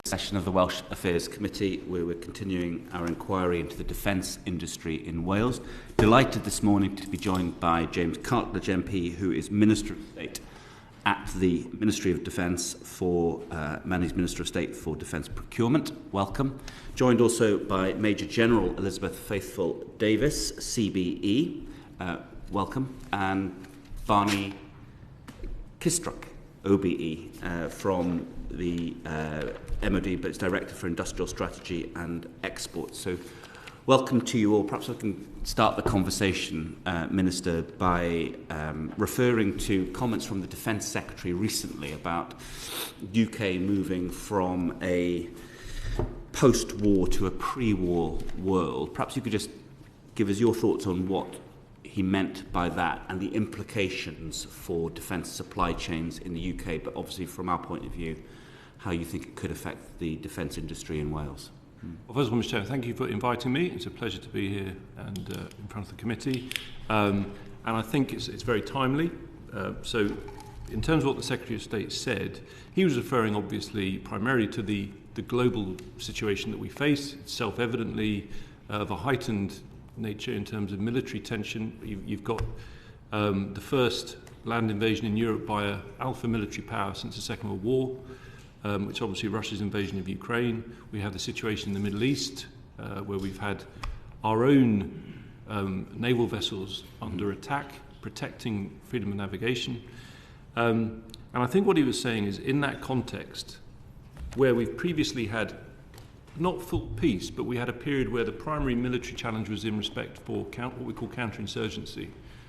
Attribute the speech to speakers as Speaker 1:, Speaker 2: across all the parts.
Speaker 1: Session of the Welsh Affairs Committee, where we're continuing our inquiry into the defence industry in Wales. Delighted this morning to be joined by James Cartledge MP, who is Minister of State at the Ministry of Defence for Manny's Minister of State for Defence Procurement. Welcome. Joined also by Major General Elizabeth Faithful Davis, CBE. Welcome. And Barney Kistruck, OBE, from the MOD, but it's Director for Industrial Strategy and Exports. So welcome to you all. Perhaps I can start the conversation, Minister, by referring to comments from the Defence Secretary recently about UK moving from a post-war to a pre-war world. Perhaps you could just give us your thoughts on what he meant by that and the implications for defence supply chains in the UK, but obviously from our point of view, how you think it could affect the defence industry in Wales.
Speaker 2: Well, first of all, Mr. Chair, thank you for inviting me. It's a pleasure to be here and in front of the committee. And I think it's very timely. So in terms of what the Secretary of State said, he was referring obviously primarily to the global situation that we face. It's self-evidently of a heightened nature in terms of military tension. You've got the first land invasion in Europe by an alpha military power since the Second World War, which obviously Russia's invasion of Ukraine. We have the situation in the Middle East, where we've had our own naval vessels under attack, protecting freedom of navigation. And I think what he was saying is, in that context, where we've previously had not full peace, but we had a period where the primary military challenge was in respect for what we call counterinsurgency,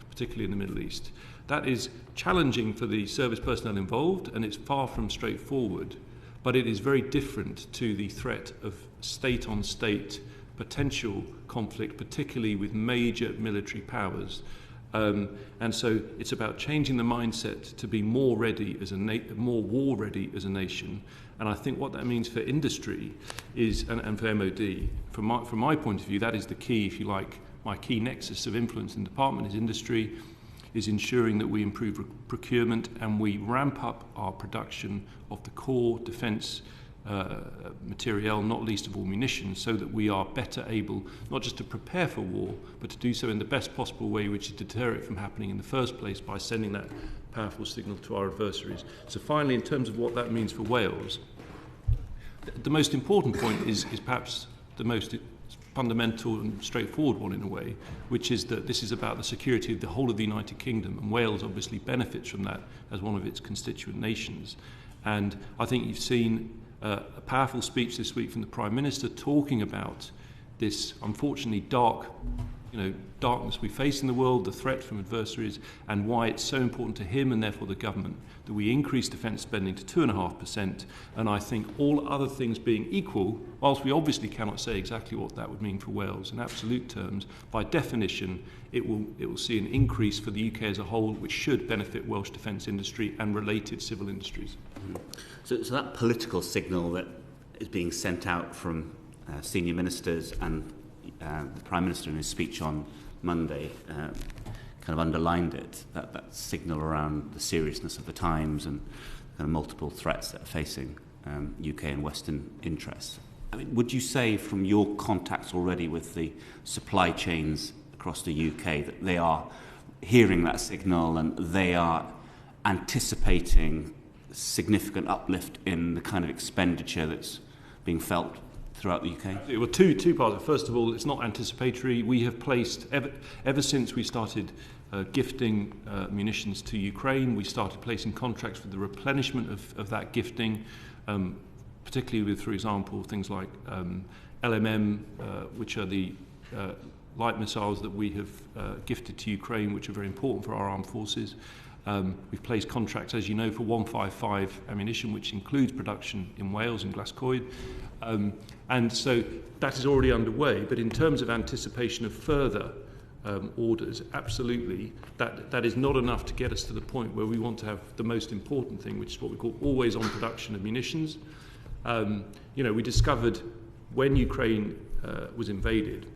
Speaker 2: particularly in the Middle East. That is challenging for the service personnel involved, and it's far from straightforward, but it is very different to the threat of state-on-state potential conflict, particularly with major military powers. And so it's about changing the mindset to be more ready as more war-ready as a nation. And I think what that means for industry is, and for MOD, from my point of view, that is the key, if you like. My key nexus of influence in the department is industry, is ensuring that we improve procurement and we ramp up our production of the core defence materiel, not least of all munitions, so that we are better able not just to prepare for war, but to do so in the best possible way, which is deter it from happening in the first place by sending that powerful signal to our adversaries. So finally, in terms of what that means for Wales, the most important point is perhaps the most fundamental and straightforward one in a way, which is that this is about the security of the whole of the United Kingdom, and Wales obviously benefits from that as one of its constituent nations. And I think you've seen a powerful speech this week from the Prime Minister talking about this unfortunately darkness we face in the world, the threat from adversaries, and why it's so important to him and therefore the government that we increase defence spending to 2.5%. And I think all other things being equal, whilst we obviously cannot say exactly what that would mean for Wales in absolute terms, by definition it will see an increase for the UK as a whole, which should benefit Welsh defence industry and related civil industries.
Speaker 1: So that political signal that is being sent out from senior ministers and the Prime Minister in his speech on Monday kind of underlined it, that signal around the seriousness of the times and kind of multiple threats that are facing UK and Western interests. I mean, would you say from your contacts already with the supply chains across the UK that they are hearing that signal and they are anticipating significant uplift in the kind of expenditure that's being felt throughout the UK?
Speaker 2: Well, two parts. First of all, it's not anticipatory. We have placed, ever since we started gifting munitions to Ukraine, we started placing contracts for the replenishment of that gifting, particularly with, for example, things like LMM, which are the light missiles that we have gifted to Ukraine, which are very important for our armed forces. We've placed contracts, as you know, for 155 ammunition, which includes production in Wales and Glasgow. And so that is already underway. But in terms of anticipation of further orders, absolutely, that is not enough to get us to the point where we want to have the most important thing, which is what we call always-on production of munitions. We discovered when Ukraine was invaded,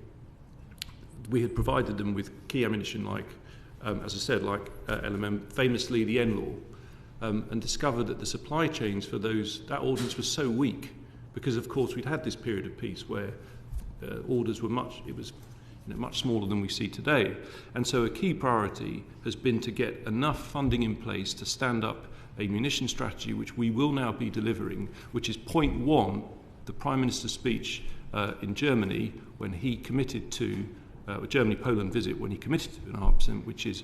Speaker 2: we had provided them with key ammunition like, as I said, like LMM, famously the NLAW, and discovered that the supply chains for that ordnance was so weak because of course we'd had this period of peace where orders were much smaller than we see today. And so a key priority has been to get enough funding in place to stand up a munition strategy, which we will now be delivering, which is point one, the Prime Minister's speech in Germany when he committed to, Germany-Poland visit, when he committed to 2.5%, which is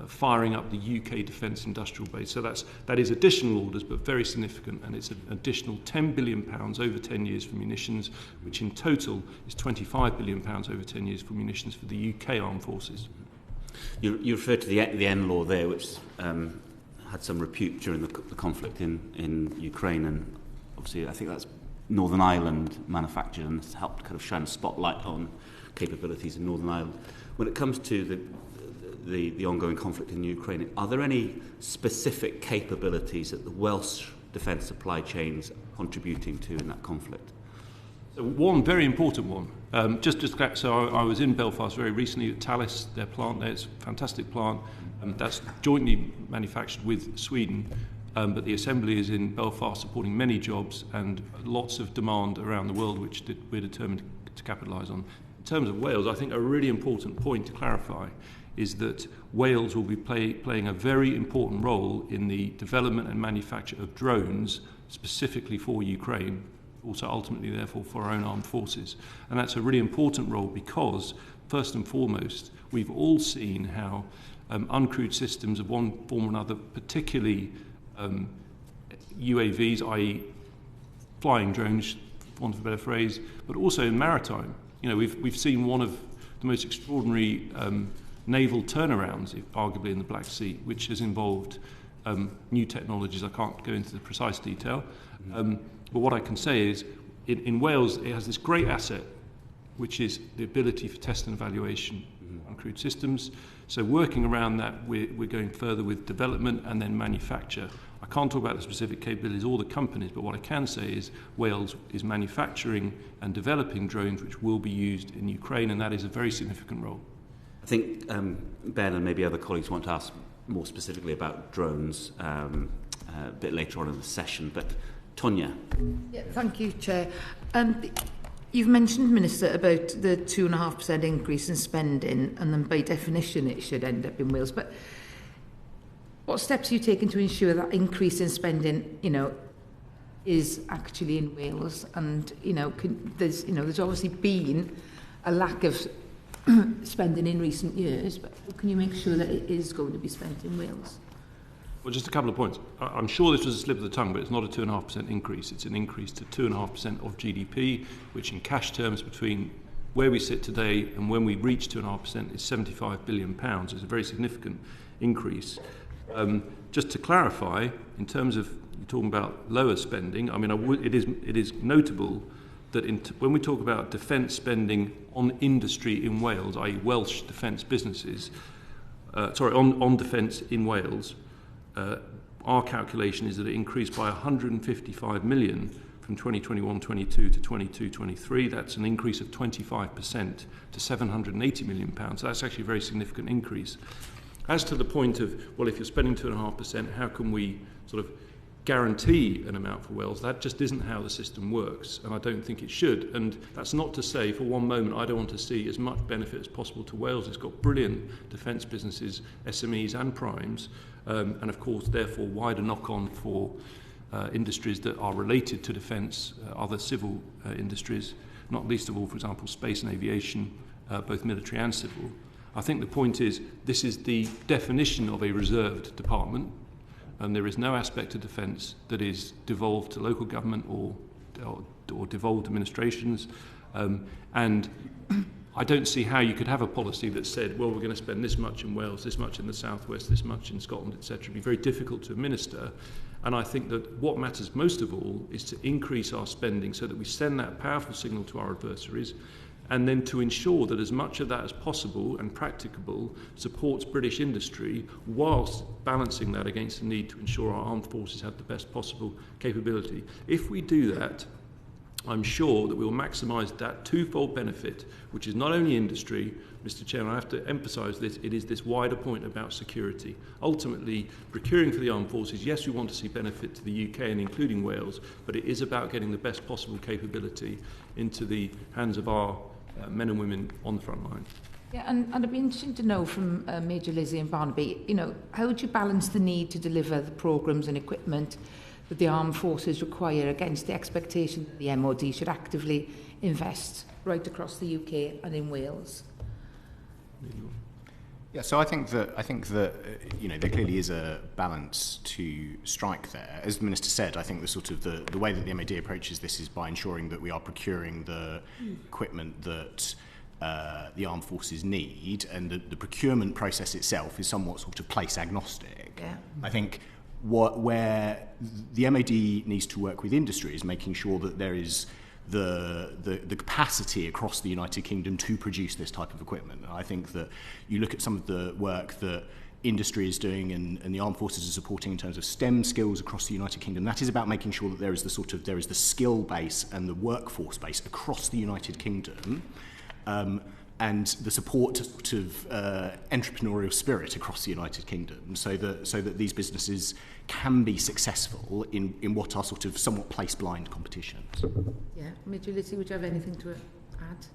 Speaker 2: firing up the UK defence industrial base. So that is additional orders, but very significant, and it's an additional £10 billion over 10 years for munitions, which in total is £25 billion over 10 years for munitions for the UK armed forces.
Speaker 1: You referred to the NLAW there, which had some repute during the conflict in Ukraine, and obviously I think that's Northern Ireland manufactured and has helped kind of shine a spotlight on capabilities in Northern Ireland. When it comes to the ongoing conflict in Ukraine, are there any specific capabilities that the Welsh defence supply chains are contributing to in that conflict?
Speaker 2: So one very important one. So I was in Belfast very recently at Talis, their plant there. It's a fantastic plant. That's jointly manufactured with Sweden, but the assembly is in Belfast, supporting many jobs and lots of demand around the world, which we're determined to capitalise on. In terms of Wales, I think a really important point to clarify is that Wales will be playing a very important role in the development and manufacture of drones, specifically for Ukraine, also ultimately therefore for our own armed forces. And that's a really important role because, first and foremost, we've all seen how uncrewed systems of one form or another, particularly UAVs, i.e. flying drones, for want of a better phrase, but also in maritime. You know, we've seen one of the most extraordinary naval turnarounds, arguably in the Black Sea, which has involved new technologies. I can't go into the precise detail, but what I can say is in Wales it has this great asset, which is the ability for test and evaluation of uncrewed systems. So working around that, we're going further with development and then manufacture. I can't talk about the specific capabilities or the companies, but what I can say is Wales is manufacturing and developing drones which will be used in Ukraine, and that is a very significant role.
Speaker 1: I think Ben and maybe other colleagues want to ask more specifically about drones a bit later on in the session, but Tonya.
Speaker 3: Yeah, thank you, Chair. You've mentioned, Minister, about the 2.5% increase in spending, and then by definition it should end up in Wales. But what steps are you taking to ensure that increase in spending, is actually in Wales? And there's obviously been a lack of spending in recent years, but how can you make sure that it is going to be spent in Wales?
Speaker 2: Well, just a couple of points. I'm sure this was a slip of the tongue, but it's not a 2.5% increase. It's an increase to 2.5% of GDP, which in cash terms between where we sit today and when we reach 2.5% is £75 billion. It's a very significant increase. Just to clarify, in terms of you're talking about lower spending, I mean, it is notable that when we talk about defence spending on industry in Wales, i.e. Welsh defence businesses, on defence in Wales, our calculation is that it increased by 155 million from 2021-22 to 22-23. That's an increase of 25% to £780 million. So that's actually a very significant increase. As to the point of, well, if you're spending 2.5%, how can we sort of guarantee an amount for Wales? That just isn't how the system works, and I don't think it should. And that's not to say for one moment I don't want to see as much benefit as possible to Wales. It's got brilliant defence businesses, SMEs and primes, and of course therefore wider knock-on for industries that are related to defence, other civil industries, not least of all, for example, space and aviation, both military and civil. I think the point is this is the definition of a reserved department, and there is no aspect of defence that is devolved to local government or devolved administrations. And I don't see how you could have a policy that said, well, we're going to spend this much in Wales, this much in the southwest, this much in Scotland, etc. It'd be very difficult to administer. And I think that what matters most of all is to increase our spending so that we send that powerful signal to our adversaries, and then to ensure that as much of that as possible and practicable supports British industry whilst balancing that against the need to ensure our armed forces have the best possible capability. If we do that, I'm sure that we will maximise that twofold benefit, which is not only industry, Mr. Chairman, I have to emphasise this, it is this wider point about security. Ultimately, procuring for the armed forces, yes, we want to see benefit to the UK and including Wales, but it is about getting the best possible capability into the hands of our men and women on the front line.
Speaker 3: Yeah, and it'd be interesting to know from Major Lizzie and Barnaby, you know, how would you balance the need to deliver the programmes and equipment that the armed forces require against the expectation that the MOD should actively invest right across the UK and in Wales?
Speaker 4: Yeah, so I think that you know, there clearly is a balance to strike there. As the Minister said, I think the way that the MOD approaches this is by ensuring that we are procuring the equipment that the armed forces need, and the procurement process itself is somewhat sort of place agnostic.
Speaker 3: Yeah.
Speaker 4: I think where the MOD needs to work with industry is making sure that there is the capacity across the United Kingdom to produce this type of equipment. And I think that you look at some of the work that industry is doing and the armed forces are supporting in terms of STEM skills across the United Kingdom. That is about making sure that there is the skill base and the workforce base across the United Kingdom. And the support to sort of entrepreneurial spirit across the United Kingdom, so that these businesses can be successful in what are sort of somewhat place-blind competitions.
Speaker 3: Yeah, Major Lizzie, would you have anything to add?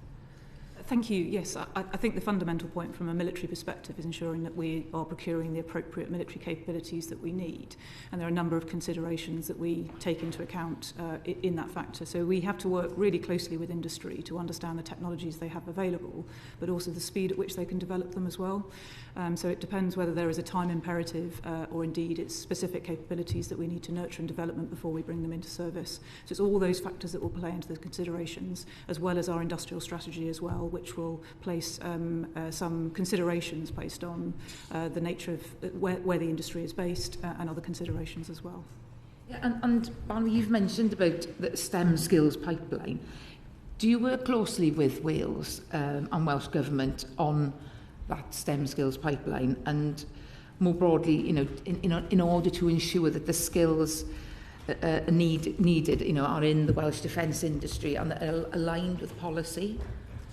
Speaker 5: Thank you. Yes, I think the fundamental point from a military perspective is ensuring that we are procuring the appropriate military capabilities that we need. And there are a number of considerations that we take into account in that factor. So we have to work really closely with industry to understand the technologies they have available, but also the speed at which they can develop them as well. So it depends whether there is a time imperative or indeed it's specific capabilities that we need to nurture and development before we bring them into service. So it's all those factors that will play into the considerations, as well as our industrial strategy as well, which will place some considerations based on the nature of where the industry is based and other considerations as well.
Speaker 3: Yeah, and Barnaby, you've mentioned about the STEM skills pipeline. Do you work closely with Wales and Welsh Government on that STEM skills pipeline, and more broadly, you know, in order to ensure that the skills needed, you know, are in the Welsh defence industry and that are aligned with policy?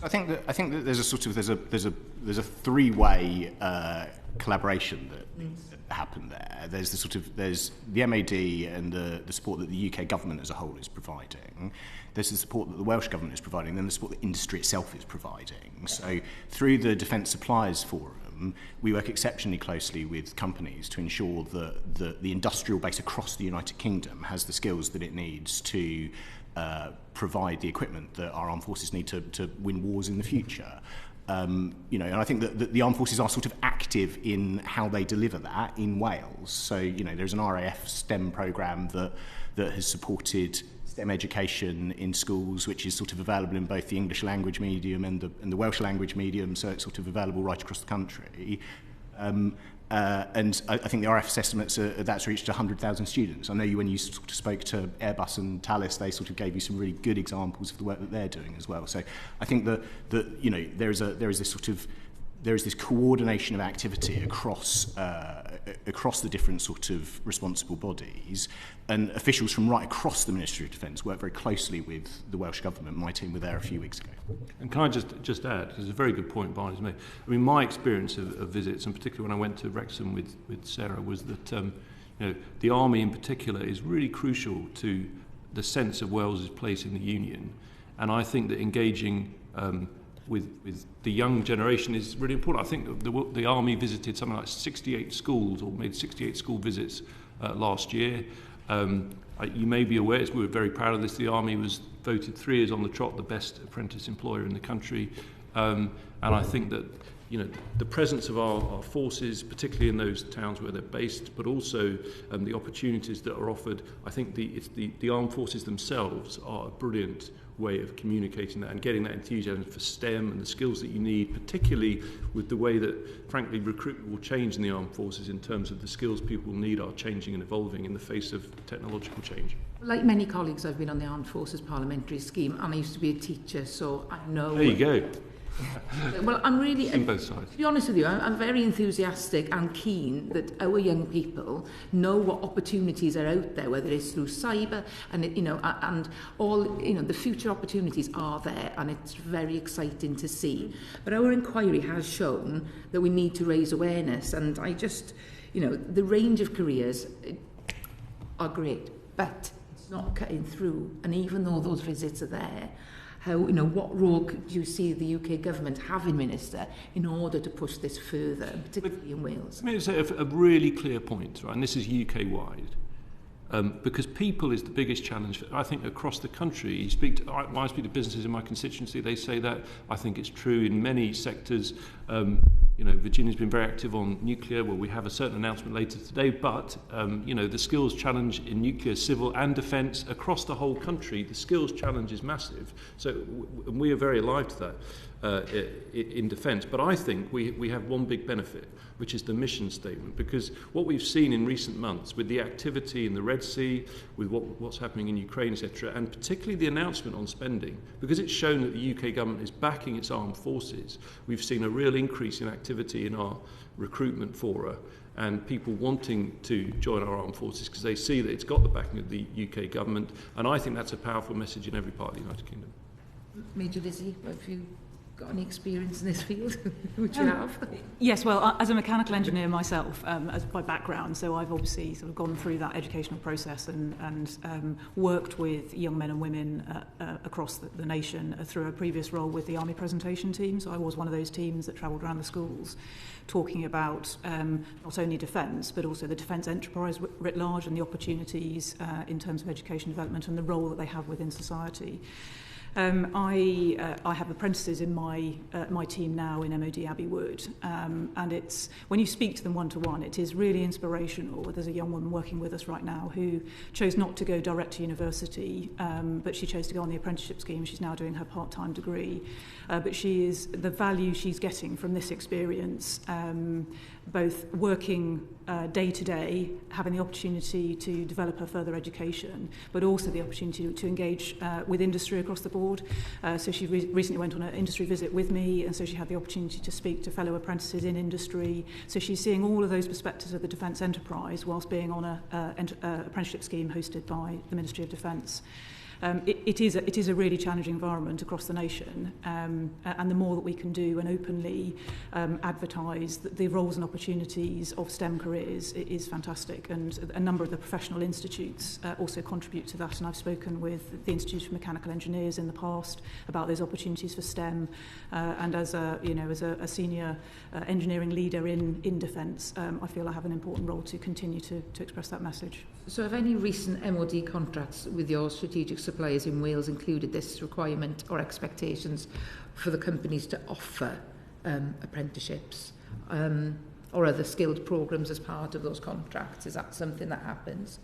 Speaker 4: I think that there's a sort of there's a three-way collaboration that happened there. There's the MOD and the support that the UK government as a whole is providing. There's the support that the Welsh government is providing, and then the support that industry itself is providing. So through the Defence Suppliers Forum, we work exceptionally closely with companies to ensure that the industrial base across the United Kingdom has the skills that it needs to provide the equipment that our armed forces need to win wars in the future. You know, and I think that the armed forces are sort of active in how they deliver that in Wales. So, you know, there's an RAF STEM programme that has supported STEM education in schools, which is sort of available in both the English language medium and the Welsh language medium, so it's sort of available right across the country. And I think the RF's estimates are that's reached 100,000 students. I know when you sort of spoke to Airbus and Thales, they sort of gave you some really good examples of the work that they're doing as well. So I think that you know there is this coordination of activity across the different sort of responsible bodies, and officials from right across the Ministry of Defence work very closely with the Welsh Government. My team were there a few weeks ago.
Speaker 2: And can I just add, because it's a very good point Barney's made. I mean, my experience of visits, and particularly when I went to Wrexham with Sarah, was that you know, the Army in particular is really crucial to the sense of Wales's place in the Union. And I think that engaging with the young generation is really important. I think the Army visited something like 68 schools, or made 68 school visits last year. You may be aware, we were very proud of this, the Army was voted 3 years on the trot the best apprentice employer in the country. And I think that, you know, the presence of our forces, particularly in those towns where they're based, but also the opportunities that are offered, I think the armed forces themselves are a brilliant way of communicating that and getting that enthusiasm for STEM and the skills that you need, particularly with the way that, frankly, recruitment will change in the armed forces in terms of the skills people need are changing and evolving in the face of technological change.
Speaker 3: Like many colleagues, I've been on the Armed Forces Parliamentary Scheme, and I used to be a teacher, so I know...
Speaker 2: There you go.
Speaker 3: Well, I'm really...
Speaker 2: In both sides.
Speaker 3: To be honest with you, I'm very enthusiastic and keen that our young people know what opportunities are out there, whether it's through cyber and, and all, the future opportunities are there, and it's very exciting to see. But our inquiry has shown that we need to raise awareness, and I just, the range of careers are great, but it's not cutting through. And even though those visits are there, what role do you see the UK government having, Minister, in order to push this further, particularly in Wales?
Speaker 2: I mean, it's a really clear point, right? And this is UK-wide. Because people is the biggest challenge, I think, across the country. When I speak to businesses in my constituency, they say that. I think it's true in many sectors. Virginia's been very active on nuclear. Well, we have a certain announcement later today, but, the skills challenge in nuclear, civil and defence across the whole country, the skills challenge is massive. So we are very alive to that in defence. But I think we have one big benefit, which is the mission statement, because what we've seen in recent months with the activity in the Red Sea, with what's happening in Ukraine, etc., and particularly the announcement on spending, because it's shown that the UK government is backing its armed forces, we've seen a real increase in activity in our recruitment fora and people wanting to join our armed forces because they see that it's got the backing of the UK government, and I think that's a powerful message in every part of the United Kingdom.
Speaker 3: Major Lizzie, have you got any experience in this field, which you have?
Speaker 5: Yes, well, as a mechanical engineer myself, as by background, so I've obviously sort of gone through that educational process and worked with young men and women across the nation through a previous role with the Army Presentation Team. So I was one of those teams that travelled around the schools talking about not only defence, but also the defence enterprise writ large and the opportunities in terms of education development and the role that they have within society. I have apprentices in my team now in MOD Abbey Wood, and it's when you speak to them one-to-one, it is really inspirational. There's a young woman working with us right now who chose not to go direct to university, but she chose to go on the apprenticeship scheme. She's now doing her part-time degree, but the value she's getting from this experience, both working day to day, having the opportunity to develop her further education, but also the opportunity to engage with industry across the board. So she recently went on an industry visit with me, and so she had the opportunity to speak to fellow apprentices in industry. So she's seeing all of those perspectives of the defence enterprise whilst being on an apprenticeship scheme hosted by the Ministry of Defence. It is a really challenging environment across the nation, and the more that we can do and openly advertise the roles and opportunities of STEM careers is fantastic, and a number of the professional institutes also contribute to that, and I've spoken with the Institute of Mechanical Engineers in the past about those opportunities for STEM, and as a senior engineering leader in defence, I feel I have an important role to continue to express that message.
Speaker 3: So have any recent MOD contracts with your strategic suppliers in Wales included this requirement or expectations for the companies to offer apprenticeships or other skilled programmes as part of those contracts? Is that something that happens?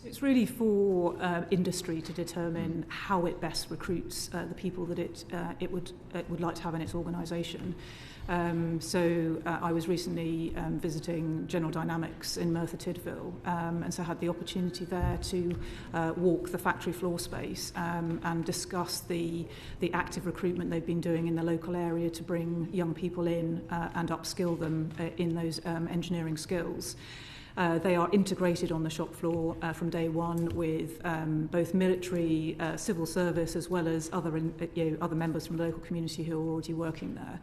Speaker 5: It's really for industry to determine how it best recruits the people that it would like to have in its organisation. So I was recently visiting General Dynamics in Merthyr Tydfil, and so I had the opportunity there to walk the factory floor space and discuss the active recruitment they've been doing in the local area to bring young people in and upskill them in those engineering skills. They are integrated on the shop floor from day one with both military, civil service, as well as other members from the local community who are already working there.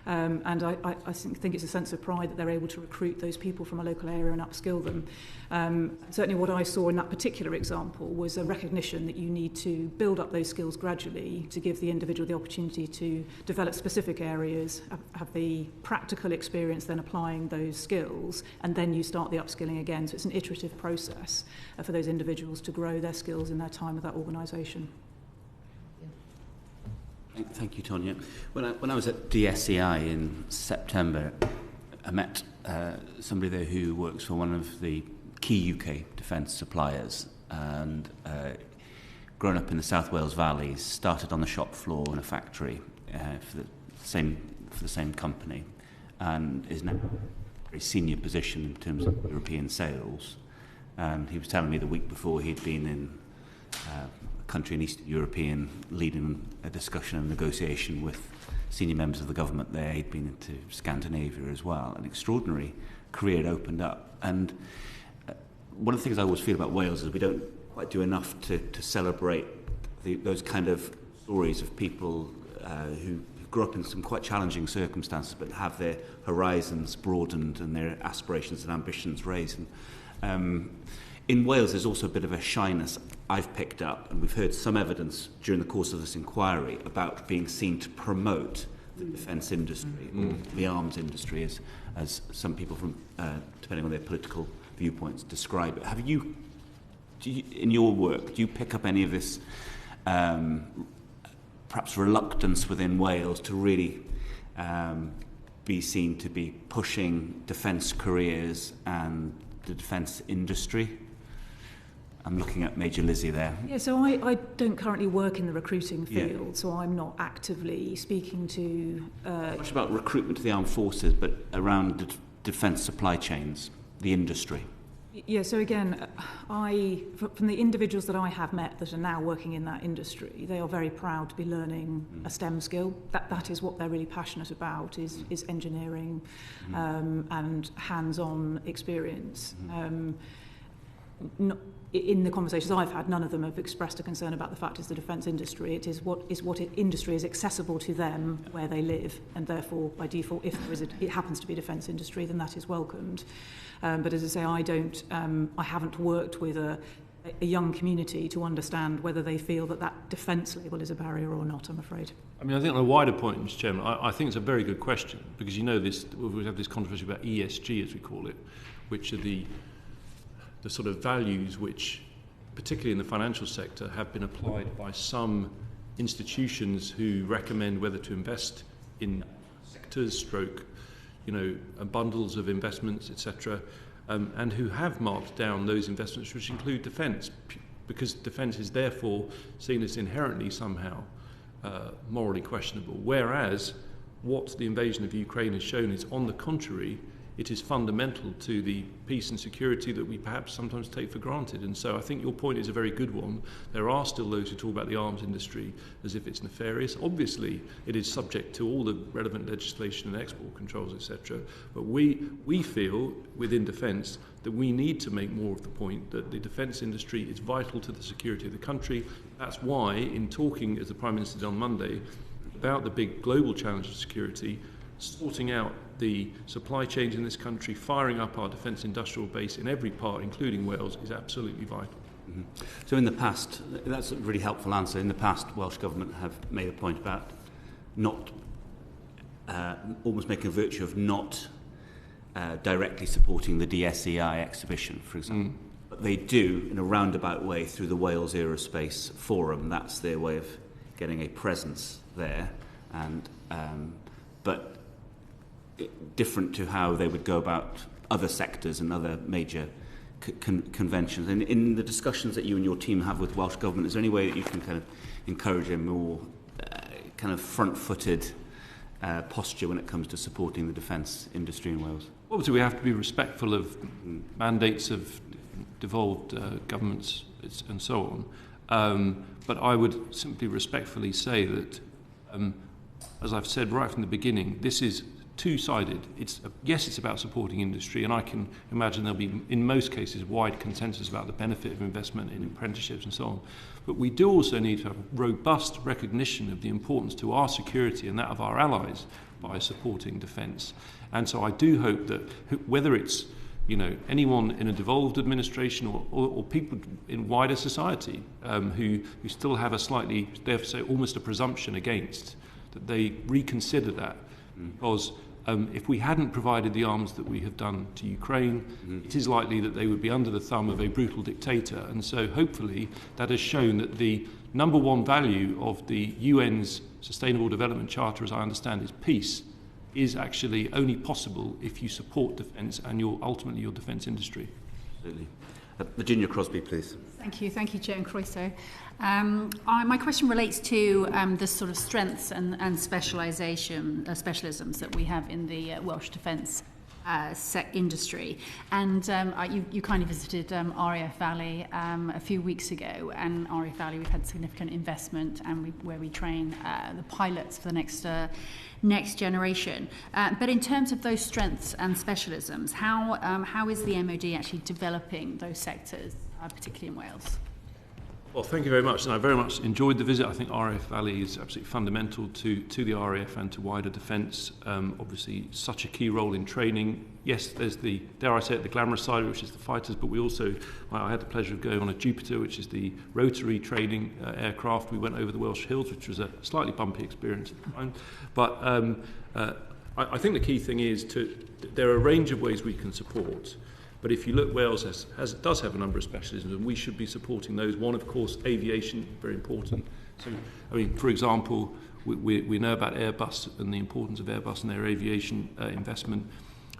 Speaker 5: And I think it's a sense of pride that they're able to recruit those people from a local area and upskill them. Certainly what I saw in that particular example was a recognition that you need to build up those skills gradually to give the individual the opportunity to develop specific areas, have the practical experience then applying those skills, and then you start the upskilling again. So it's an iterative process for those individuals to grow their skills in their time with that organisation.
Speaker 1: Thank you, Tonya. When I was at DSEI in September, I met somebody there who works for one of the key UK defence suppliers, and grown up in the South Wales Valleys, started on the shop floor in a factory for the same company, and is now in a very senior position in terms of European sales. And he was telling me the week before he'd been in a country, an Eastern European, leading a discussion and negotiation with senior members of the government there. He'd been into Scandinavia as well. An extraordinary career had opened up. And one of the things I always feel about Wales is we don't quite do enough to celebrate those kind of stories of people who grew up in some quite challenging circumstances but have their horizons broadened and their aspirations and ambitions raised. And, in Wales, there's also a bit of a shyness I've picked up, and we've heard some evidence during the course of this inquiry about being seen to promote the defence industry, or the arms industry, as some people from, depending on their political viewpoints, describe it. Do you, in your work, do you pick up any of this perhaps reluctance within Wales to really be seen to be pushing defence careers and the defence industry? I'm looking at Major Lizzie there.
Speaker 5: Yeah, so I don't currently work in the recruiting field, so I'm not actively speaking to...
Speaker 1: Not much about recruitment to the armed forces, but around the defence supply chains, the industry.
Speaker 5: Yeah, so again, from the individuals that I have met that are now working in that industry, they are very proud to be learning a STEM skill. That is what they're really passionate about, is engineering and hands-on experience. In the conversations I've had, none of them have expressed a concern about the fact it's the defence industry. It is what industry is accessible to them where they live, and therefore, by default, if it happens to be a defence industry, then that is welcomed. But as I say, I haven't worked with a young community to understand whether they feel that defence label is a barrier or not, I'm afraid. I
Speaker 2: mean, I think on a wider point, Mr. Chairman, I think it's a very good question, because we have this controversy about ESG, as we call it, which are the sort of values which, particularly in the financial sector, have been applied by some institutions who recommend whether to invest in sectors, bundles of investments, etc., and who have marked down those investments which include defence, because defence is therefore seen as inherently somehow morally questionable. Whereas what the invasion of Ukraine has shown is, on the contrary, it is fundamental to the peace and security that we perhaps sometimes take for granted. And so I think your point is a very good one. There are still those who talk about the arms industry as if it's nefarious. Obviously, it is subject to all the relevant legislation and export controls, etc. But we feel, within defence, that we need to make more of the point that the defence industry is vital to the security of the country. That's why, in talking, as the Prime Minister did on Monday, about the big global challenge of security, sorting out the supply chains in this country, firing up our defence industrial base in every part, including Wales, is absolutely vital.
Speaker 1: Mm-hmm. So in the past, that's a really helpful answer. In the past, Welsh Government have made a point about not, almost making a virtue of not directly supporting the DSEI exhibition, for example. But they do, in a roundabout way, through the Wales Aerospace Forum. That's their way of getting a presence there. And but different to how they would go about other sectors and other major conventions. And in the discussions that you and your team have with Welsh Government, is there any way that you can kind of encourage a more kind of front-footed posture when it comes to supporting the defence industry in Wales?
Speaker 2: Obviously, we have to be respectful of mandates of devolved governments and so on. But I would simply respectfully say that, as I've said right from the beginning, this is two-sided. Yes, it's about supporting industry, and I can imagine there'll be, in most cases, wide consensus about the benefit of investment in apprenticeships and so on. But we do also need to have robust recognition of the importance to our security and that of our allies by supporting defence. And so I do hope that whether it's anyone in a devolved administration or people in wider society who still have a slightly, therefore, almost a presumption against, that they reconsider that. Because if we hadn't provided the arms that we have done to Ukraine, it is likely that they would be under the thumb of a brutal dictator. And so hopefully that has shown that the number one value of the UN's Sustainable Development Charter, as I understand, is peace, is actually only possible if you support defence and ultimately your defence industry.
Speaker 1: Absolutely. Virginia Crosby, please.
Speaker 6: Thank you, Chair Croyso. My question relates to the sort of strengths and specialisms that we have in the Welsh Defence industry. And you kindly visited RAF Valley a few weeks ago, and RAF Valley, we've had significant investment and where we train the pilots for the next generation. But in terms of those strengths and specialisms, how is the MOD actually developing those sectors, particularly in Wales?
Speaker 2: Well, thank you very much, and I very much enjoyed the visit. I think RAF Valley is absolutely fundamental to the RAF and to wider defence. Obviously, such a key role in training. Yes, there's the, dare I say it, the glamorous side, which is the fighters, but we also, I had the pleasure of going on a Jupiter, which is the rotary training aircraft. We went over the Welsh hills, which was a slightly bumpy experience at the time. But I think the key thing is there are a range of ways we can support. But if you look, Wales does have a number of specialisms, and we should be supporting those. One, of course, aviation, very important. So, I mean, for example, we know about Airbus and the importance of Airbus and their aviation investment.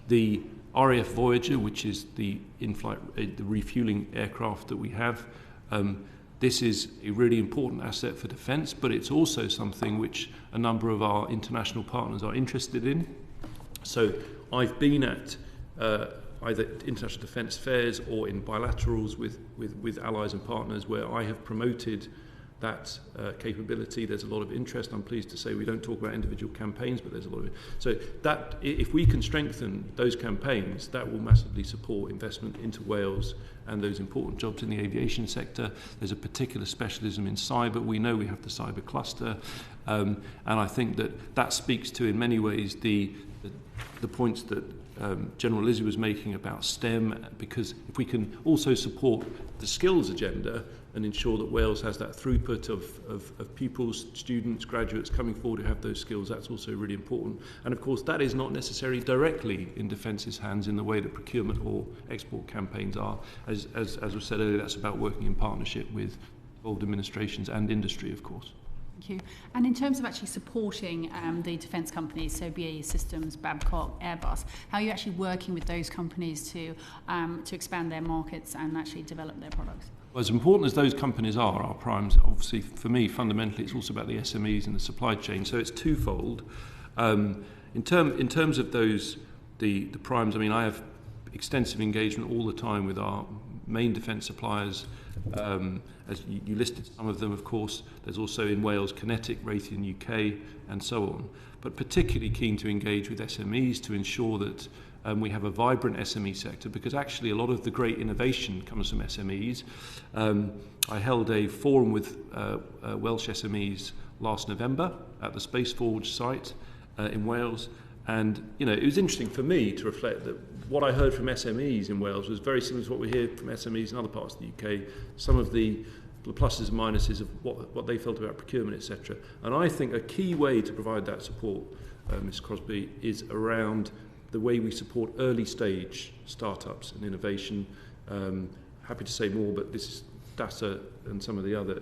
Speaker 2: The RAF Voyager, which is the in-flight, the refuelling aircraft that we have, this is a really important asset for defence, but it's also something which a number of our international partners are interested in. So I've been at either international defence fairs or in bilaterals with allies and partners where I have promoted that capability. There's a lot of interest. I'm pleased to say we don't talk about individual campaigns, but there's a lot of it. So that, if we can strengthen those campaigns, that will massively support investment into Wales and those important jobs in the aviation sector. There's a particular specialism in cyber. We know we have the cyber cluster, and I think that speaks to, in many ways, the points that General Lizzie was making about STEM, because if we can also support the skills agenda and ensure that Wales has that throughput of pupils, students, graduates coming forward who have those skills, that's also really important. And of course, that is not necessarily directly in Defence's hands in the way that procurement or export campaigns are. As was said earlier, that's about working in partnership with involved administrations and industry, of course.
Speaker 6: Thank you. And in terms of actually supporting the defence companies, so BAE Systems, Babcock, Airbus, how are you actually working with those companies to expand their markets and actually develop their products?
Speaker 2: Well, as important as those companies are, our primes, obviously for me, fundamentally, it's also about the SMEs and the supply chain. So it's twofold. In terms of those, the primes, I mean, I have extensive engagement all the time with our main defence suppliers. As you listed some of them, of course, there's also in Wales, Kinetic, Raytheon UK, and so on. But particularly keen to engage with SMEs to ensure that we have a vibrant SME sector, because actually a lot of the great innovation comes from SMEs. I held a forum with Welsh SMEs last November at the Space Forge site in Wales, and it was interesting for me to reflect that what I heard from SMEs in Wales was very similar to what we hear from SMEs in other parts of the UK. Some of the pluses and minuses of what they felt about procurement, etc. And I think a key way to provide that support, Ms. Crosby, is around the way we support early stage startups and innovation. Happy to say more, but this is data and some of the other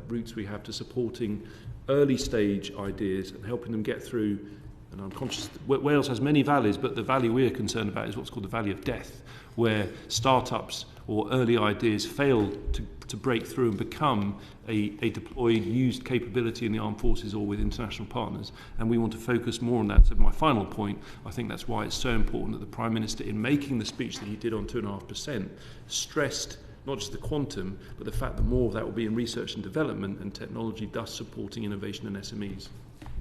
Speaker 2: routes we have to supporting early stage ideas and helping them get through. And I'm conscious that Wales has many valleys, but the valley we're concerned about is what's called the Valley of Death, where startups or early ideas fail to break through and become a deployed, used capability in the armed forces or with international partners. And we want to focus more on that. So my final point, I think that's why it's so important that the Prime Minister, in making the speech that he did on 2.5%, stressed not just the quantum, but the fact that more of that will be in research and development and technology, thus supporting innovation and SMEs.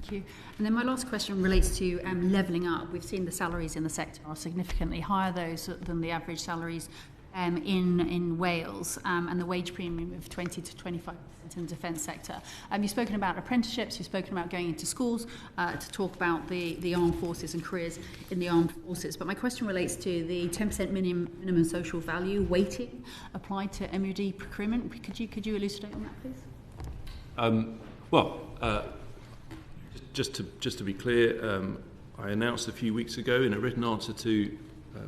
Speaker 6: Thank you. And then my last question relates to levelling up. We've seen the salaries in the sector are significantly higher than the average salaries in Wales, and the wage premium of 20 to 25% in the defence sector. You've spoken about apprenticeships, you've spoken about going into schools to talk about the armed forces and careers in the armed forces. But my question relates to the 10% minimum social value weighting applied to MOD procurement. Could you elucidate on that, please?
Speaker 2: Just to be clear, I announced a few weeks ago in a written answer to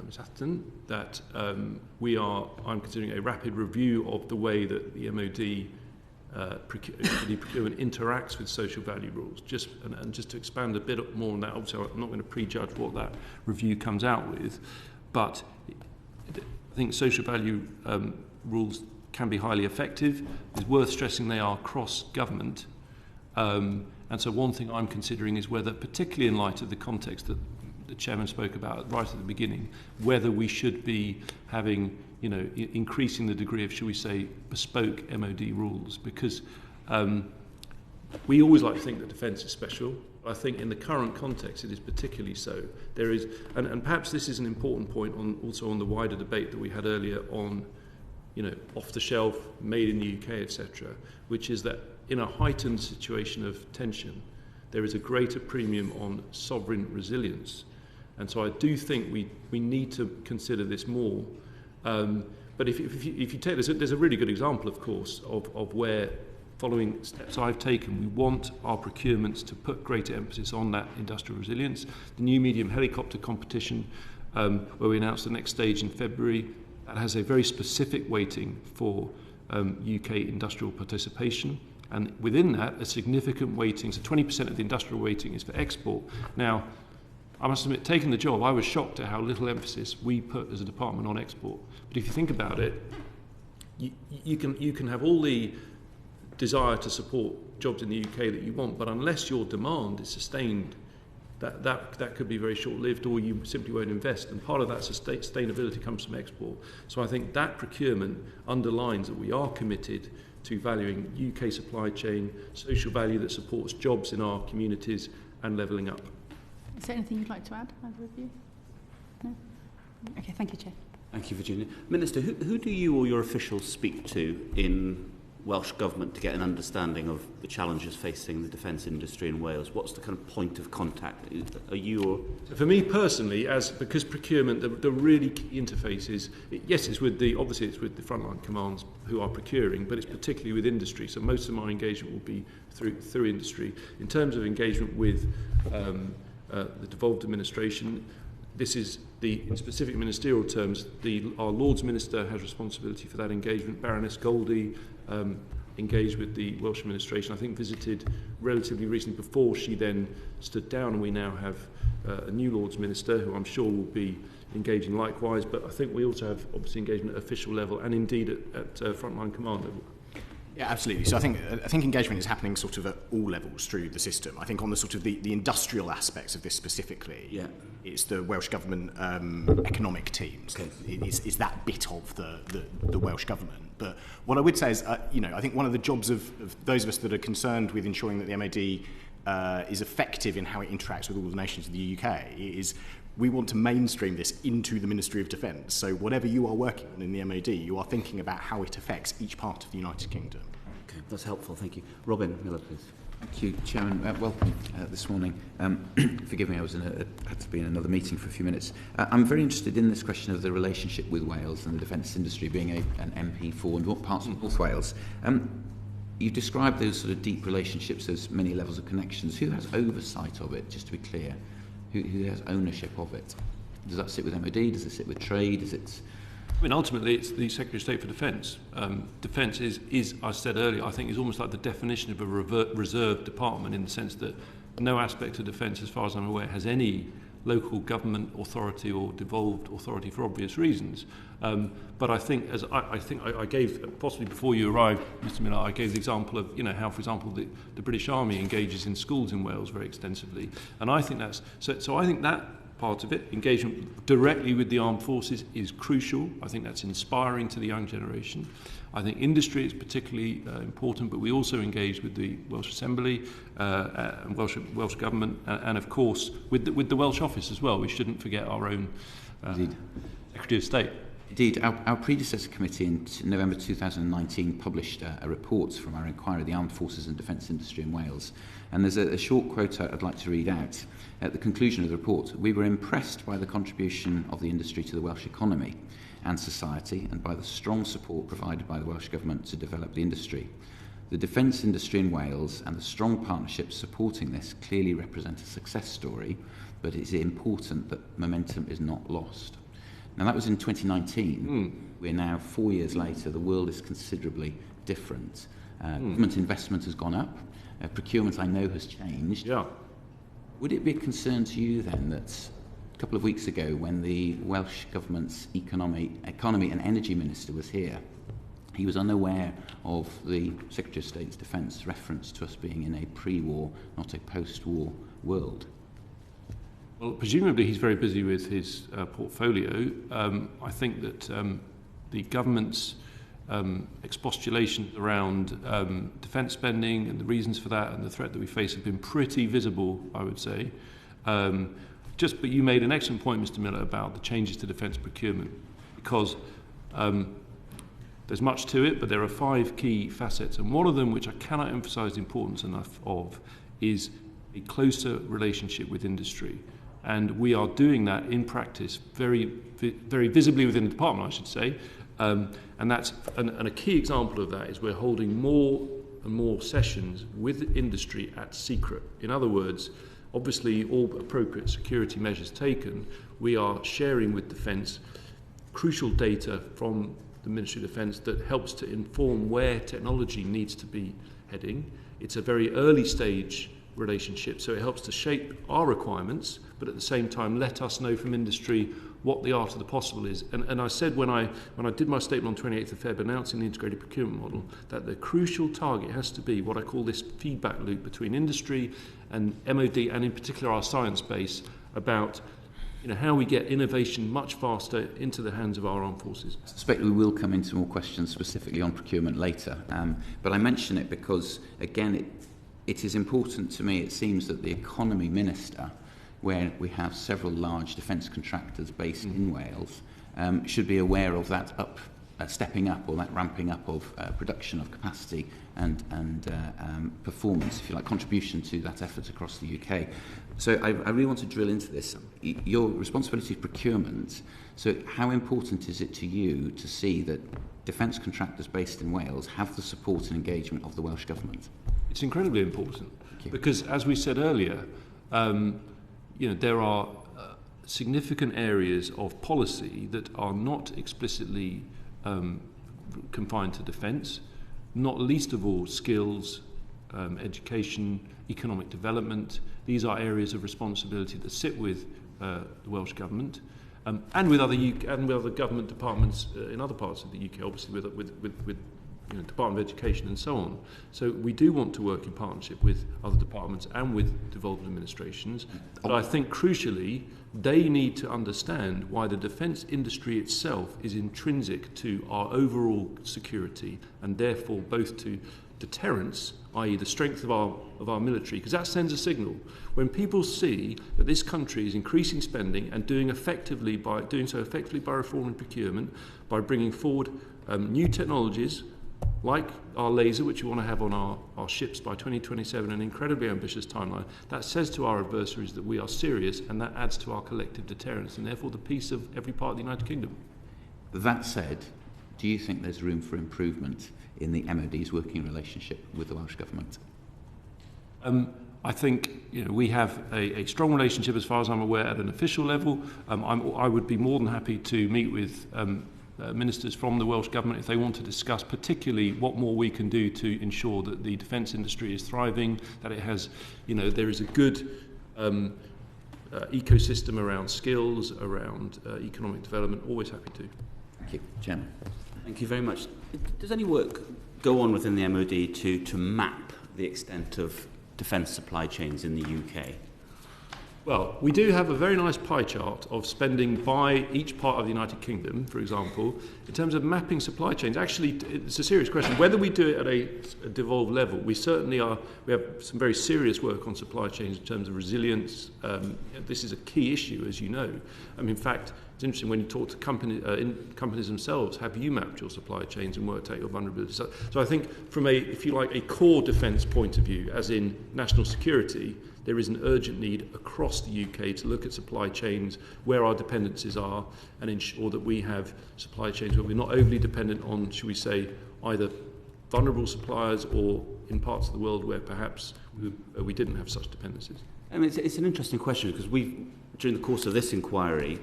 Speaker 2: Ms. Atherton that I'm considering a rapid review of the way that the MOD procurement interacts with social value rules. Just to expand a bit more on that, obviously I'm not going to prejudge what that review comes out with, but I think social value rules can be highly effective. It's worth stressing they are cross-government. And so one thing I'm considering is whether, particularly in light of the context that the chairman spoke about right at the beginning, whether we should be having, increasing the degree of, shall we say, bespoke MOD rules, because we always like to think that defence is special. I think in the current context it is particularly so. There is, and perhaps this is an important point also on the wider debate that we had earlier on, off the shelf, made in the UK, etc., which is that in a heightened situation of tension, there is a greater premium on sovereign resilience. And so I do think we need to consider this more. But if you take this, there's a really good example, of course, of where, following steps I've taken, we want our procurements to put greater emphasis on that industrial resilience. The new medium helicopter competition, where we announced the next stage in February, that has a very specific weighting for UK industrial participation. And within that, a significant weighting, so 20% of the industrial weighting is for export. Now, I must admit, taking the job, I was shocked at how little emphasis we put as a department on export. But if you think about it, you can have all the desire to support jobs in the UK that you want, but unless your demand is sustained, that could be very short-lived, or you simply won't invest. And part of that sustainability comes from export. So I think that procurement underlines that we are committed to valuing UK supply chain, social value that supports jobs in our communities, and levelling up.
Speaker 6: Is there anything you'd like to add, either of you? No? Okay, thank you, Chair.
Speaker 1: Thank you, Virginia. Minister, who do you or your officials speak to in Welsh Government to get an understanding of the challenges facing the defence industry in Wales? What's the kind of point of contact? Are you or...
Speaker 2: For me personally, because procurement, the really key interface is, yes, obviously it's with the frontline commands who are procuring, but it's particularly with industry. So most of my engagement will be through industry. In terms of engagement with the devolved administration, this is in specific ministerial terms, our Lords Minister has responsibility for that engagement. Baroness Goldie engaged with the Welsh administration, I think visited relatively recently before she then stood down, and we now have a new Lords Minister who I'm sure will be engaging likewise, but I think we also have obviously engagement at official level and indeed at frontline command level.
Speaker 4: Yeah, absolutely. So I think engagement is happening sort of at all levels through the system. I think on the sort of the industrial aspects of this specifically, it's the Welsh Government economic teams. Okay. It's that bit of the Welsh Government. But what I would say is, I think one of the jobs of those of us that are concerned with ensuring that the MOD is effective in how it interacts with all the nations of the UK is we want to mainstream this into the Ministry of Defence. So whatever you are working on in the MOD, you are thinking about how it affects each part of the United Kingdom.
Speaker 1: Okay, that's helpful, thank you. Robin Miller, please.
Speaker 7: Thank you, Chairman. Welcome this morning. Forgive me, I had to be in another meeting for a few minutes. I'm very interested in this question of the relationship with Wales and the defence industry, being an MP for parts of North Wales. You described those sort of deep relationships as many levels of connections. Who has oversight of it, just to be clear? Who has ownership of it? Does that sit with MOD? Does it sit with trade?
Speaker 2: I mean, ultimately, it's the Secretary of State for Defence. Defence is, I said earlier, I think is almost like the definition of a reserve department, in the sense that no aspect of defence, as far as I'm aware, has any local government authority or devolved authority for obvious reasons. But I think, as I think I gave, possibly before you arrived, Mr. Miller, I gave the example of, how, for example, the British Army engages in schools in Wales very extensively. And I think that's, so I think that part of it, engagement directly with the armed forces, is crucial. I think that's inspiring to the young generation. I think industry is particularly important, but we also engage with the Welsh Assembly and Welsh Government, and of course with the Welsh Office as well. We shouldn't forget our own Secretary of State.
Speaker 7: Indeed, our predecessor committee in November 2019 published a report from our inquiry of the armed forces and defence industry in Wales. And there's a short quote I'd like to read out. At the conclusion of the report, we were impressed by the contribution of the industry to the Welsh economy and society, and by the strong support provided by the Welsh Government to develop the industry. The defence industry in Wales and the strong partnerships supporting this clearly represent a success story, but it is important that momentum is not lost. Now, that was in 2019. We're now 4 years later. The world is considerably different. Government investment has gone up. Procurement, I know, has changed.
Speaker 2: Yeah.
Speaker 7: Would it be a concern to you then that a couple of weeks ago, when the Welsh Government's economy and energy minister was here, he was unaware of the Secretary of State's Defence reference to us being in a pre-war, not a post-war world?
Speaker 2: Well, presumably he's very busy with his portfolio. I think that the government's expostulations around defence spending and the reasons for that and the threat that we face have been pretty visible, I would say. But you made an excellent point, Mr. Miller, about the changes to defence procurement, because there's much to it, but there are 5 key facets, and one of them, which I cannot emphasise the importance enough of, is a closer relationship with industry. And we are doing that in practice very visibly within the department, I should say. And a key example of that is we're holding more and more sessions with industry at secret. In other words, obviously all appropriate security measures taken, we are sharing with Defence crucial data from the Ministry of Defence that helps to inform where technology needs to be heading. It's a very early stage relationship, so it helps to shape our requirements, but at the same time let us know from industry what the art of the possible is. And I said when I did my statement on 28th of Feb announcing the integrated procurement model, that the crucial target has to be what I call this feedback loop between industry and MOD, and in particular our science base, about how we get innovation much faster into the hands of our armed forces.
Speaker 7: I suspect we will come into more questions specifically on procurement later, but I mention it because, again, it is important to me. It seems that the Economy Minister, where we have several large defence contractors based in Wales, should be aware of that stepping up, or that ramping up of production of capacity and performance, if you like, contribution to that effort across the UK. So I really want to drill into this. Your responsibility of procurement, so how important is it to you to see that defence contractors based in Wales have the support and engagement of the Welsh Government?
Speaker 2: It's incredibly important because, as we said earlier, there are significant areas of policy that are not explicitly confined to defence, not least of all skills, education, economic development. These are areas of responsibility that sit with the Welsh Government and with other government departments in other parts of the UK, obviously with Department of Education and so on. So we do want to work in partnership with other departments and with devolved administrations. But I think crucially, they need to understand why the defence industry itself is intrinsic to our overall security, and therefore both to deterrence, i.e. the strength of our military, because that sends a signal. When people see that this country is increasing spending and doing so effectively by reforming procurement, by bringing forward new technologies, like our laser, which we want to have on our ships by 2027, an incredibly ambitious timeline, that says to our adversaries that we are serious, and that adds to our collective deterrence and therefore the peace of every part of the United Kingdom.
Speaker 7: That said, do you think there's room for improvement in the MOD's working relationship with the Welsh Government?
Speaker 2: I think we have a strong relationship, as far as I'm aware, at an official level. I would be more than happy to meet with ministers from the Welsh Government if they want to discuss particularly what more we can do to ensure that the defence industry is thriving, that it has, there is a good ecosystem around skills, around economic development. Always happy to.
Speaker 7: Thank you. Chairman.
Speaker 1: Thank you very much. Does any work go on within the MOD to map the extent of defence supply chains in the UK?
Speaker 2: Well, we do have a very nice pie chart of spending by each part of the United Kingdom, for example. In terms of mapping supply chains, actually, it's a serious question. Whether we do it at a devolved level, we have some very serious work on supply chains in terms of resilience. This is a key issue, as you know. In fact, it's interesting when you talk to companies themselves, have you mapped your supply chains and worked out your vulnerabilities? So I think from a core defence point of view, as in national security, there is an urgent need across the UK to look at supply chains, where our dependencies are, and ensure that we have supply chains where we're not overly dependent on, shall we say, either vulnerable suppliers or in parts of the world where perhaps we didn't have such dependencies.
Speaker 1: It's an interesting question because during the course of this inquiry,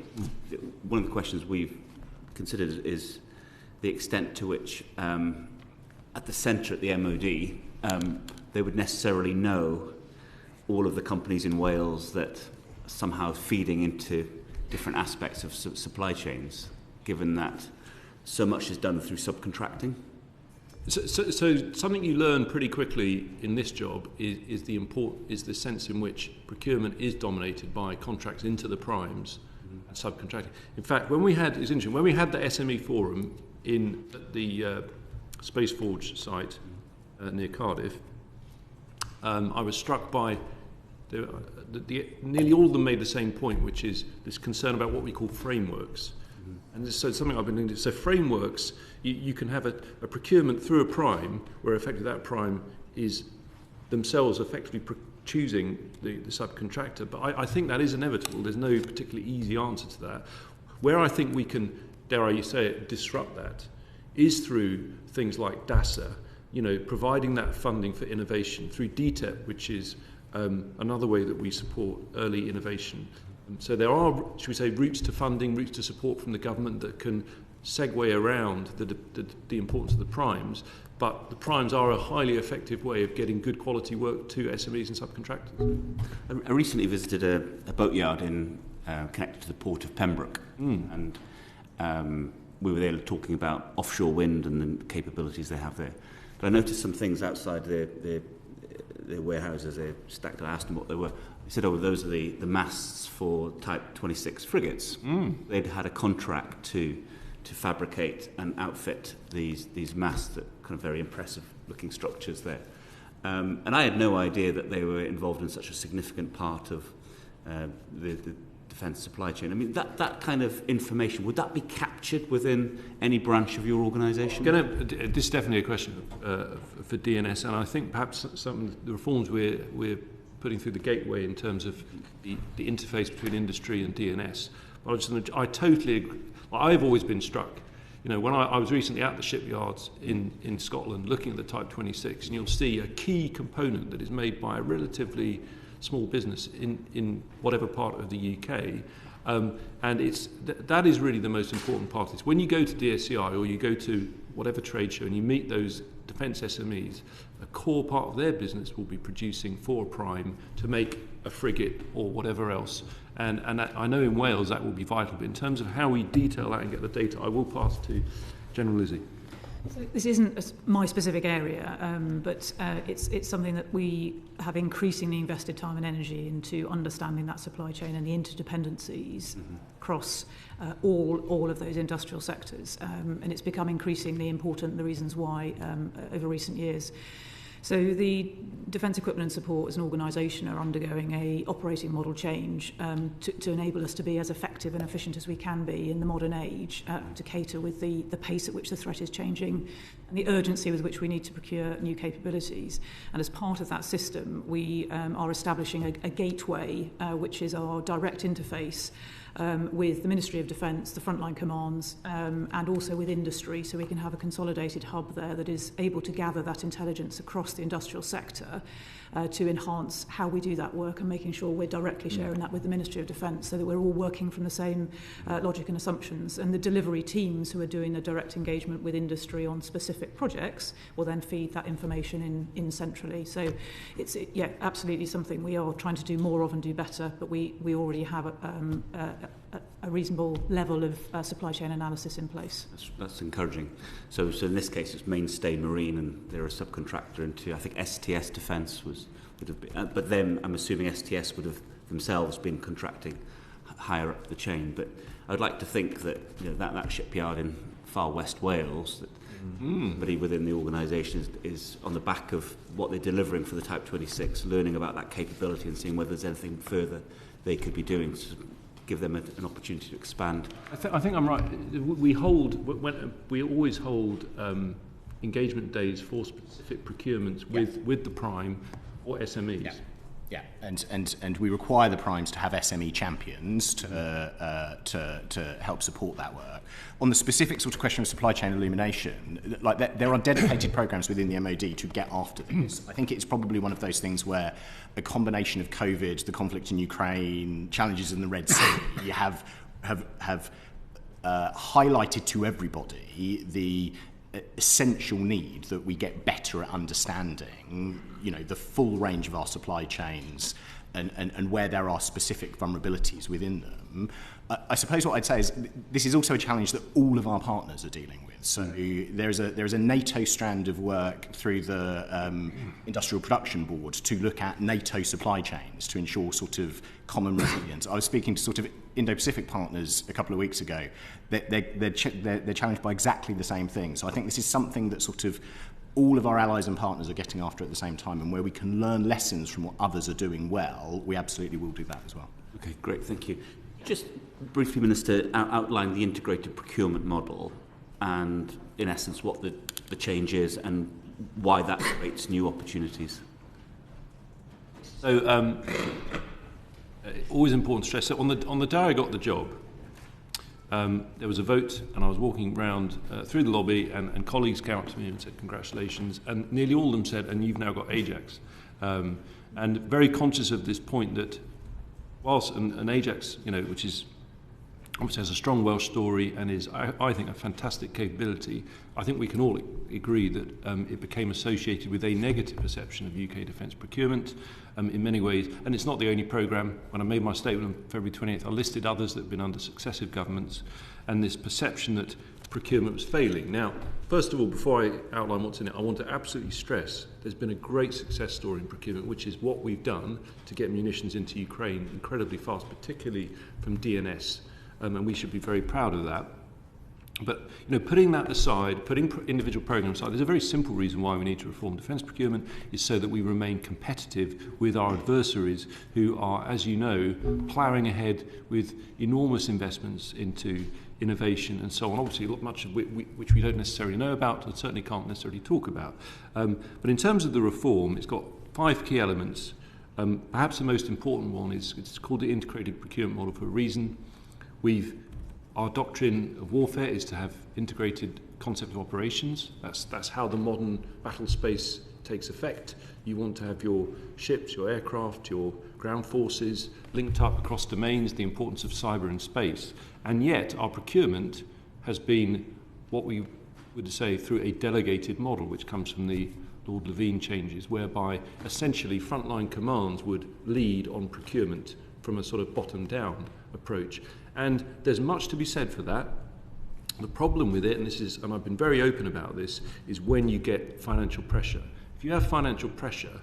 Speaker 1: one of the questions we've considered is the extent to which, at the centre at the MOD, they would necessarily know all of the companies in Wales that are somehow feeding into different aspects of supply chains, given that so much is done through subcontracting.
Speaker 2: So something you learn pretty quickly in this job is the sense in which procurement is dominated by contracts into the primes and subcontracting. In fact, when we had the SME forum in the Space Forge site near Cardiff, I was struck by nearly all of them made the same point, which is this concern about what we call frameworks. And so it's something I've been doing. So frameworks, you can have a procurement through a prime, where effectively that prime is themselves effectively choosing the subcontractor. But I think that is inevitable. There's no particularly easy answer to that. Where I think we can, dare I say it, disrupt that is through things like DASA, providing that funding for innovation, through DTEP, which is another way that we support early innovation. So there are, should we say, routes to funding, routes to support from the government that can segue around the importance of the primes, but the primes are a highly effective way of getting good quality work to SMEs and subcontractors.
Speaker 1: I recently visited a boatyard connected to the port of Pembroke, and we were there talking about offshore wind and the capabilities they have there. But I noticed some things outside their warehouses. They stacked. I asked them what they were. They said, those are the masts for Type 26 frigates. They'd had a contract to fabricate and outfit these masts, that kind of very impressive looking structures there. And I had no idea that they were involved in such a significant part of the defence supply chain. I mean, that kind of information, would that be captured within any branch of your organisation?
Speaker 2: This is definitely a question for DNS, and I think perhaps some of the reforms we're putting through the gateway in terms of the interface between industry and DNS. But I totally agree. I've always been struck. When I was recently at the shipyards in Scotland looking at the Type 26, and you'll see a key component that is made by a relatively small business in whatever part of the UK, and that is really the most important part. It's when you go to DSCI or you go to whatever trade show and you meet those defence SMEs, a core part of their business will be producing for a prime to make a frigate or whatever else. And that, I know in Wales that will be vital, but in terms of how we detail that and get the data, I will pass to General Lizzie.
Speaker 5: So this isn't my specific area, but it's something that we have increasingly invested time and energy into understanding that supply chain and the interdependencies across all of those industrial sectors. And it's become increasingly important, the reasons why, over recent years. So the Defence Equipment and Support as an organisation are undergoing a operating model change to enable us to be as effective and efficient as we can be in the modern age, to cater with the pace at which the threat is changing and the urgency with which we need to procure new capabilities. And as part of that system, we are establishing a gateway, which is our direct interface with the Ministry of Defence, the frontline commands, and also with industry, so we can have a consolidated hub there that is able to gather that intelligence across the industrial sector to enhance how we do that work and making sure we're directly sharing that with the Ministry of Defence so that we're all working from the same logic and assumptions. And the delivery teams who are doing the direct engagement with industry on specific projects will then feed that information in centrally. So it's absolutely something we are trying to do more of and do better, but we already have a reasonable level of supply chain analysis in place.
Speaker 1: That's encouraging. So in this case, it's Mainstay Marine, and they're a subcontractor into, I think, STS Defence would have been. But then I'm assuming STS would have themselves been contracting higher up the chain. But I'd like to think that that shipyard in far west Wales, that somebody within the organisation is on the back of what they're delivering for the Type 26, learning about that capability and seeing whether there's anything further they could be doing to give them an opportunity to expand.
Speaker 2: I think I'm right. We always hold engagement days for specific procurements with the prime or SMEs.
Speaker 4: Yeah, and we require the primes to have SME champions to help support that work. On the specific sort of question of supply chain illumination, there are dedicated programs within the MOD to get after this. I think it's probably one of those things where a combination of COVID, the conflict in Ukraine, challenges in the Red Sea, you have highlighted to everybody the essential need that we get better at understanding, the full range of our supply chains and where there are specific vulnerabilities within them. I suppose what I'd say is this is also a challenge that all of our partners are dealing with. So there is a NATO strand of work through the Industrial Production Board to look at NATO supply chains to ensure sort of common resilience. I was speaking to sort of Indo-Pacific partners a couple of weeks ago. They're challenged by exactly the same thing. So I think this is something that sort of all of our allies and partners are getting after at the same time, and where we can learn lessons from what others are doing well, we absolutely will do that as well.
Speaker 1: Okay, great, thank you. Just briefly, Minister, outline the integrated procurement model and, in essence, what the change is and why that creates new opportunities.
Speaker 2: So, always important to stress that on the day I got the job, there was a vote, and I was walking around through the lobby, and colleagues came up to me and said, congratulations, and nearly all of them said, and you've now got Ajax. And very conscious of this point that whilst an Ajax, which is obviously has a strong Welsh story and is, I think, a fantastic capability, I think we can all agree that it became associated with a negative perception of UK defence procurement in many ways. And it's not the only programme. When I made my statement on February 28th, I listed others that have been under successive governments, and this perception that procurement was failing. Now, first of all, before I outline what's in it, I want to absolutely stress there's been a great success story in procurement, which is what we've done to get munitions into Ukraine incredibly fast, particularly from DNS. And we should be very proud of that. But putting that aside, putting individual programs aside, there's a very simple reason why we need to reform defence procurement, is so that we remain competitive with our adversaries who are, as you know, ploughing ahead with enormous investments into innovation and so on. Obviously, much of which we don't necessarily know about and certainly can't necessarily talk about. But in terms of the reform, it's got 5 key elements. Perhaps the most important one is it's called the integrated procurement model for a reason. Our doctrine of warfare is to have integrated concept of operations. That's how the modern battle space takes effect. You want to have your ships, your aircraft, your ground forces linked up across domains, the importance of cyber and space. And yet our procurement has been what we would say through a delegated model, which comes from the Lord Levine changes, whereby essentially frontline commands would lead on procurement from a sort of bottom-down approach. And there's much to be said for that. The problem with it, and I've been very open about this, is when you get financial pressure. If you have financial pressure,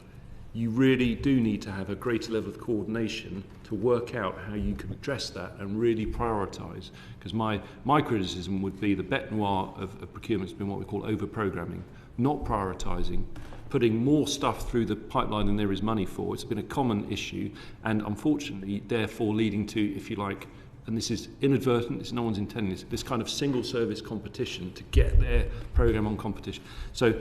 Speaker 2: you really do need to have a greater level of coordination to work out how you can address that and really prioritise. Because my criticism would be the bête noire of procurement has been what we call over-programming, not prioritising, putting more stuff through the pipeline than there is money for. It's been a common issue, and unfortunately, therefore, leading to, if you like, and this is inadvertent, no one's intending this kind of single service competition to get their programme on competition. So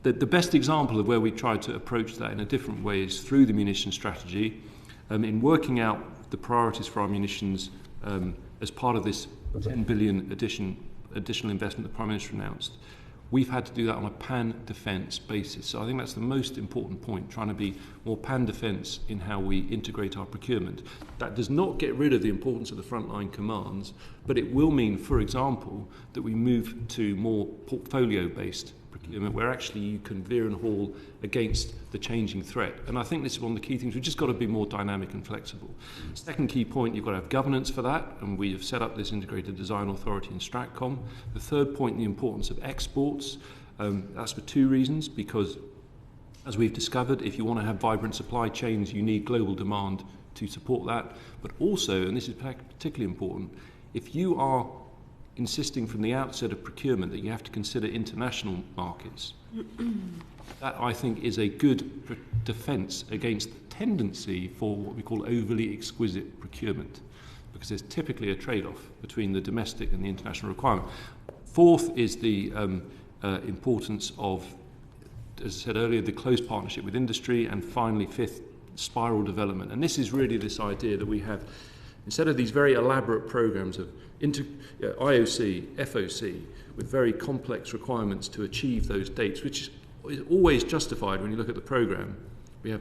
Speaker 2: the best example of where we tried to approach that in a different way is through the munitions strategy, in working out the priorities for our munitions as part of this 10 billion additional investment the Prime Minister announced. We've had to do that on a pan-defence basis. So I think that's the most important point, trying to be more pan-defence in how we integrate our procurement. That does not get rid of the importance of the frontline commands, but it will mean, for example, that we move to more portfolio-based procurement, where actually you can veer and haul against the changing threat. And I think this is one of the key things. We've just got to be more dynamic and flexible. Second key point, you've got to have governance for that, and we have set up this integrated design authority in Stratcom. The third point, the importance of exports. That's for 2 reasons, because as we've discovered, if you want to have vibrant supply chains, you need global demand to support that. But also, and this is particularly important, if you are insisting from the outset of procurement that you have to consider international markets, that I think is a good defence against the tendency for what we call overly exquisite procurement, because there's typically a trade-off between the domestic and the international requirement. Fourth is the importance of, as I said earlier, the close partnership with industry, and finally, fifth, spiral development. And this is really this idea that we have, instead of these very elaborate programs of IOC, FOC, with very complex requirements to achieve those dates, which is always justified when you look at the program. We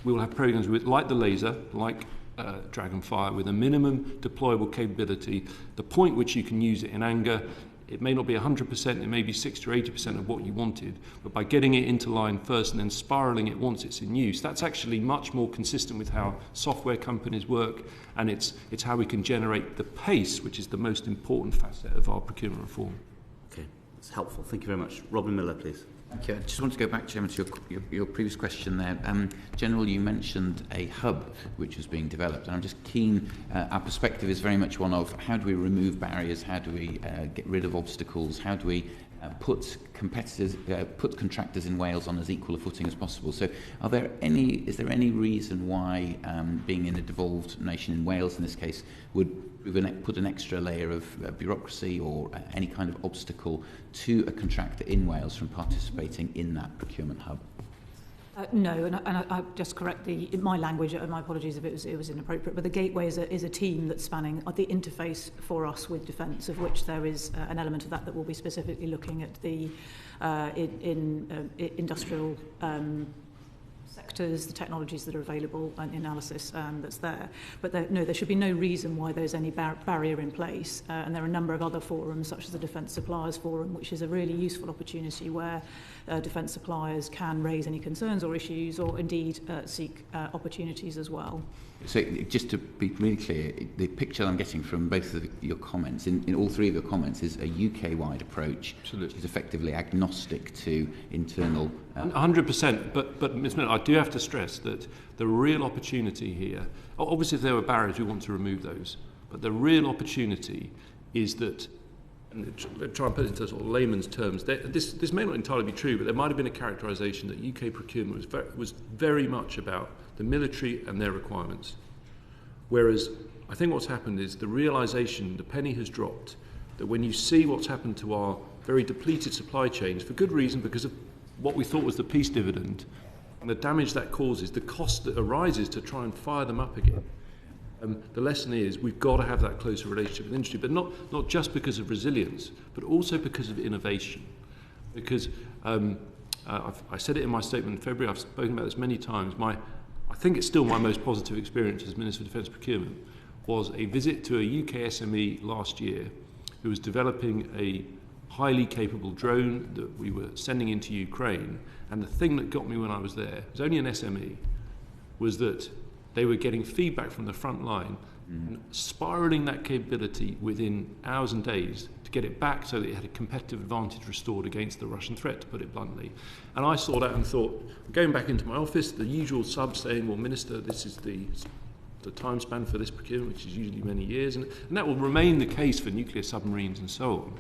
Speaker 2: will have programs like the laser, like Dragonfire, with a minimum deployable capability, the point which you can use it in anger, it may not be 100%, it may be 60 or 80% of what you wanted, but by getting it into line first and then spiralling it once it's in use, that's actually much more consistent with how software companies work, and it's how we can generate the pace, which is the most important facet of our procurement reform.
Speaker 1: Okay, that's helpful. Thank you very much. Robin Miller, please.
Speaker 7: Thank you. I just want to go back, Chairman, to your previous question there. General, you mentioned a hub which was being developed, and I'm just keen, our perspective is very much one of how do we remove barriers, how do we get rid of obstacles, how do we put contractors in Wales on as equal a footing as possible. So is there any reason why being in a devolved nation in Wales in this case would put an extra layer of bureaucracy or any kind of obstacle to a contractor in Wales from participating in that procurement hub?
Speaker 5: No, and I just correct my language, my apologies if it was inappropriate, but the Gateway is a team that's spanning the interface for us with Defence, of which there is an element of that will be specifically looking at the industrial sectors, the technologies that are available, and analysis that's there. But there should be no reason why there's any barrier in place. And there are a number of other forums, such as the Defence Suppliers Forum, which is a really useful opportunity where defence suppliers can raise any concerns or issues, or indeed seek opportunities as well.
Speaker 7: So just to be really clear, the picture I'm getting from both of your comments, in all three of your comments, is a UK-wide approach, which is effectively agnostic to internal...
Speaker 2: 100%, but Ms. Miller, I do have to stress that the real opportunity here, obviously if there were barriers, we want to remove those, but the real opportunity is that, and try and put it into sort of layman's terms, this may not entirely be true, but there might have been a characterisation that UK procurement was very much about the military and their requirements. Whereas I think what's happened is the realisation, the penny has dropped, that when you see what's happened to our very depleted supply chains, for good reason, because of what we thought was the peace dividend, and the damage that causes, the cost that arises to try and fire them up again. The lesson is we've got to have that closer relationship with industry, but not just because of resilience, but also because of innovation. Because I said it in my statement in February, I've spoken about this many times, I think it's still my most positive experience as Minister for Defence Procurement, was a visit to a UK SME last year who was developing a highly capable drone that we were sending into Ukraine. And the thing that got me when I was there, it was only an SME, was that they were getting feedback from the front line, and spiralling that capability within hours and days to get it back so that it had a competitive advantage restored against the Russian threat, to put it bluntly. And I saw that and thought, going back into my office, the usual sub saying, well, Minister, this is the time span for this procurement, which is usually many years, and that will remain the case for nuclear submarines and so on.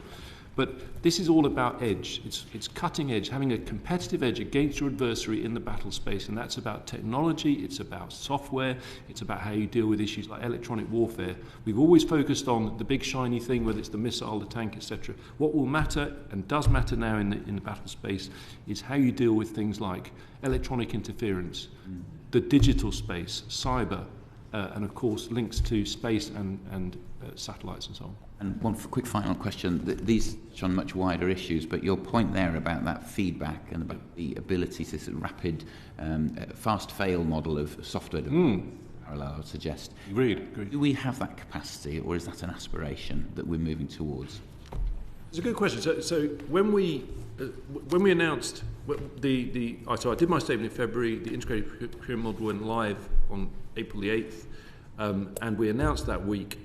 Speaker 2: But this is all about edge. It's cutting edge, having a competitive edge against your adversary in the battle space, and that's about technology, it's about software, it's about how you deal with issues like electronic warfare. We've always focused on the big shiny thing, whether it's the missile, the tank, etc. What will matter, and does matter now in the battle space, is how you deal with things like electronic interference, the digital space, cyber, and of course links to space and satellites and so on.
Speaker 7: And one quick final question. These are on much wider issues, but your point there about that feedback and about the ability to sort of rapid, fast-fail model of software development, parallel, I would suggest.
Speaker 2: Agreed.
Speaker 7: Do we have that capacity, or is that an aspiration that we're moving towards?
Speaker 2: It's a good question. So when we announced so I did my statement in February. The integrated procurement model went live on April the 8th, and we announced that week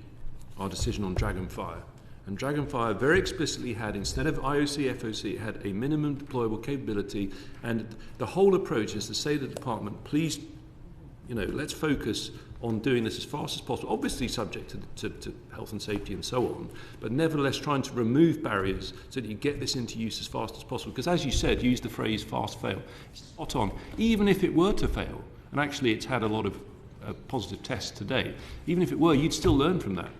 Speaker 2: our decision on Dragonfire. And Dragonfire very explicitly had, instead of IOC, FOC, it had a minimum deployable capability, and the whole approach is to say to the department, please, let's focus on doing this as fast as possible, obviously subject to health and safety and so on, but nevertheless trying to remove barriers so that you get this into use as fast as possible. Because as you said, you used the phrase fast fail. It's spot on. Even if it were to fail, and actually it's had a lot of positive tests today, even if it were, you'd still learn from that.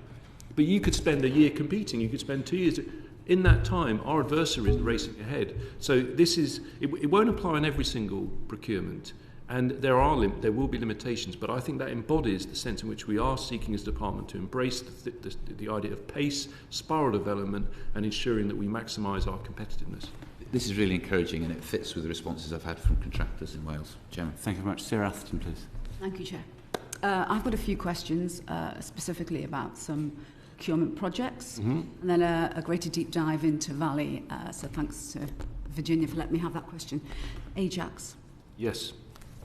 Speaker 2: But you could spend a year competing, you could spend 2 years. In that time, our adversary is racing ahead. So it won't apply in every single procurement, and there will be limitations, but I think that embodies the sense in which we are seeking as a department to embrace the idea of pace, spiral development, and ensuring that we maximise our competitiveness.
Speaker 7: This is really encouraging, and it fits with the responses I've had from contractors in Wales. Chairman.
Speaker 1: Thank you very much. Sarah Atherton, please.
Speaker 8: Thank you, Chair. I've got a few questions specifically about some procurement projects, and then a greater deep dive into Valley. So thanks to Virginia for letting me have that question. Ajax.
Speaker 2: Yes.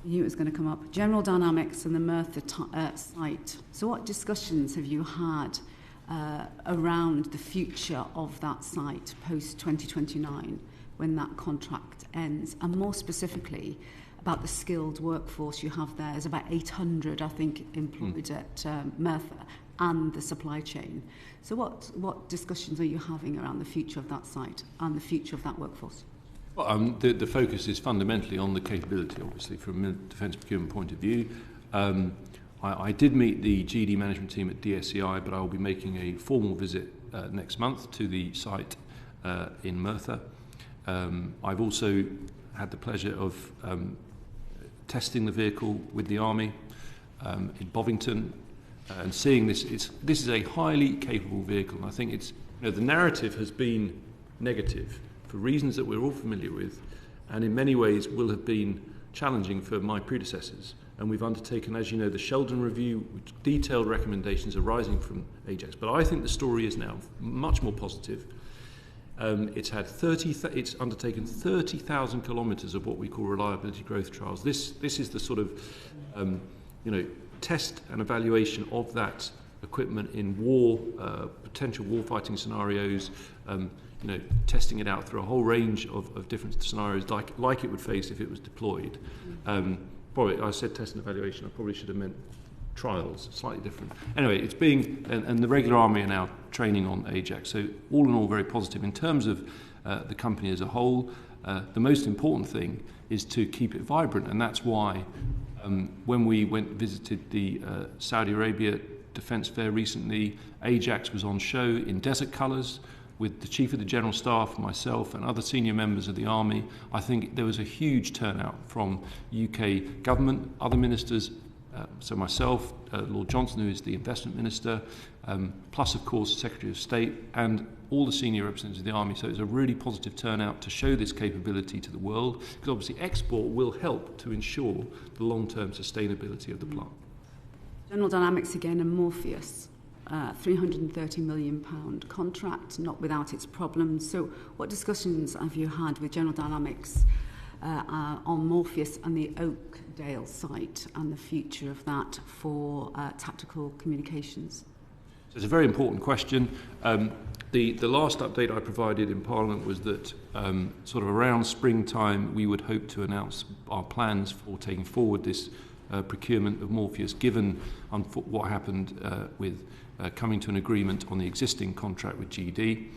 Speaker 8: I knew it was going to come up. General Dynamics and the Merthyr site. So what discussions have you had around the future of that site post-2029 when that contract ends? And more specifically, about the skilled workforce you have there. There's about 800, I think, employed at Merthyr and the supply chain. So what discussions are you having around the future of that site and the future of that workforce?
Speaker 2: Well, the focus is fundamentally on the capability, obviously, from a defence procurement point of view. I did meet the GD management team at DSEI, but I will be making a formal visit next month to the site in Merthyr. I've also had the pleasure of testing the vehicle with the Army in Bovington and seeing this. This is a highly capable vehicle, and I think it's, the narrative has been negative for reasons that we're all familiar with, and in many ways will have been challenging for my predecessors. And we've undertaken, as you know, the Sheldon Review, with detailed recommendations arising from Ajax. But I think the story is now much more positive. It's undertaken 30,000 kilometres of what we call reliability growth trials. This is the sort of, test and evaluation of that equipment in war, potential warfighting scenarios. Testing it out through a whole range of different scenarios, like it would face if it was deployed. Probably, I said test and evaluation, I probably should have meant trials, slightly different. Anyway, it's being, and the regular Army are now training on Ajax, so all in all very positive. In terms of the company as a whole, the most important thing is to keep it vibrant, and that's why when we visited the Saudi Arabia Defence Fair recently, Ajax was on show in desert colours, with the Chief of the General Staff, myself and other senior members of the Army. I think there was a huge turnout from UK government, other ministers, so myself, Lord Johnson, who is the Investment Minister, plus of course Secretary of State and all the senior representatives of the Army. So it's a really positive turnout to show this capability to the world, because obviously export will help to ensure the long-term sustainability of the plant.
Speaker 8: General Dynamics again and Morpheus. £330 million contract, not without its problems. So what discussions have you had with General Dynamics on Morpheus and the Oakdale site and the future of that for tactical communications?
Speaker 2: So it's a very important question. The last update I provided in Parliament was that sort of around springtime we would hope to announce our plans for taking forward this procurement of Morpheus, given what happened with coming to an agreement on the existing contract with GD.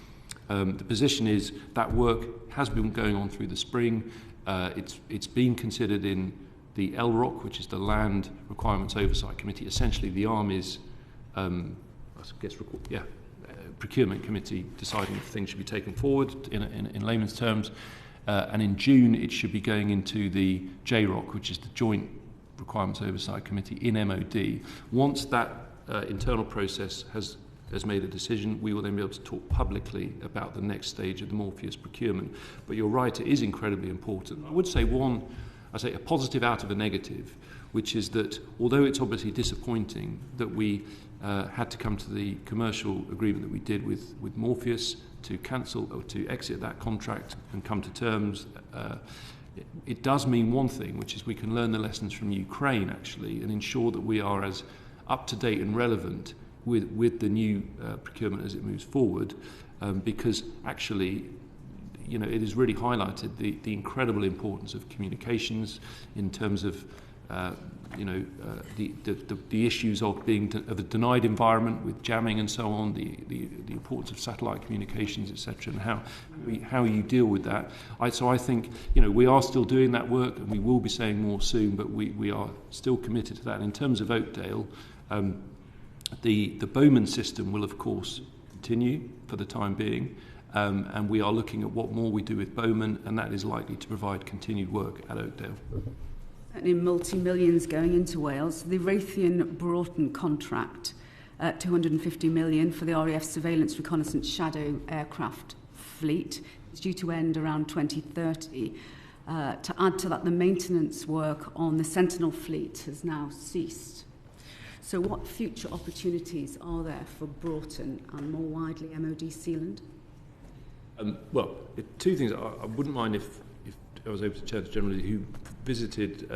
Speaker 2: The position is that work has been going on through the spring. It's been considered in the LROC, which is the Land Requirements Oversight Committee, essentially the Army's procurement committee, deciding if things should be taken forward in layman's terms. And in June it should be going into the JROC, which is the Joint Requirements Oversight Committee in MOD. Once that internal process has made a decision, we will then be able to talk publicly about the next stage of the Morpheus procurement. But you're right, it is incredibly important. I would say a positive out of a negative, which is that although it's obviously disappointing that we had to come to the commercial agreement that we did with Morpheus to cancel or to exit that contract and come to terms, it does mean one thing, which is we can learn the lessons from Ukraine actually and ensure that we are as up to date and relevant with the new procurement as it moves forward, because actually, it has really highlighted the incredible importance of communications in terms of the issues of of a denied environment with jamming and so on, the importance of satellite communications, etc., and how you deal with that. So I think we are still doing that work, and we will be saying more soon, but we are still committed to that. And in terms of Oakdale, the Bowman system will of course continue for the time being, and we are looking at what more we do with Bowman, and that is likely to provide continued work at Oakdale.
Speaker 8: Certainly multi-millions going into Wales. The Raytheon Broughton contract, 250 million for the RAF Surveillance Reconnaissance Shadow aircraft fleet, is due to end around 2030. To add to that, the maintenance work on the Sentinel fleet has now ceased. So what future opportunities are there for Broughton and more widely MOD Sealand?
Speaker 2: Two things. I wouldn't mind if I was able to chair the General who visited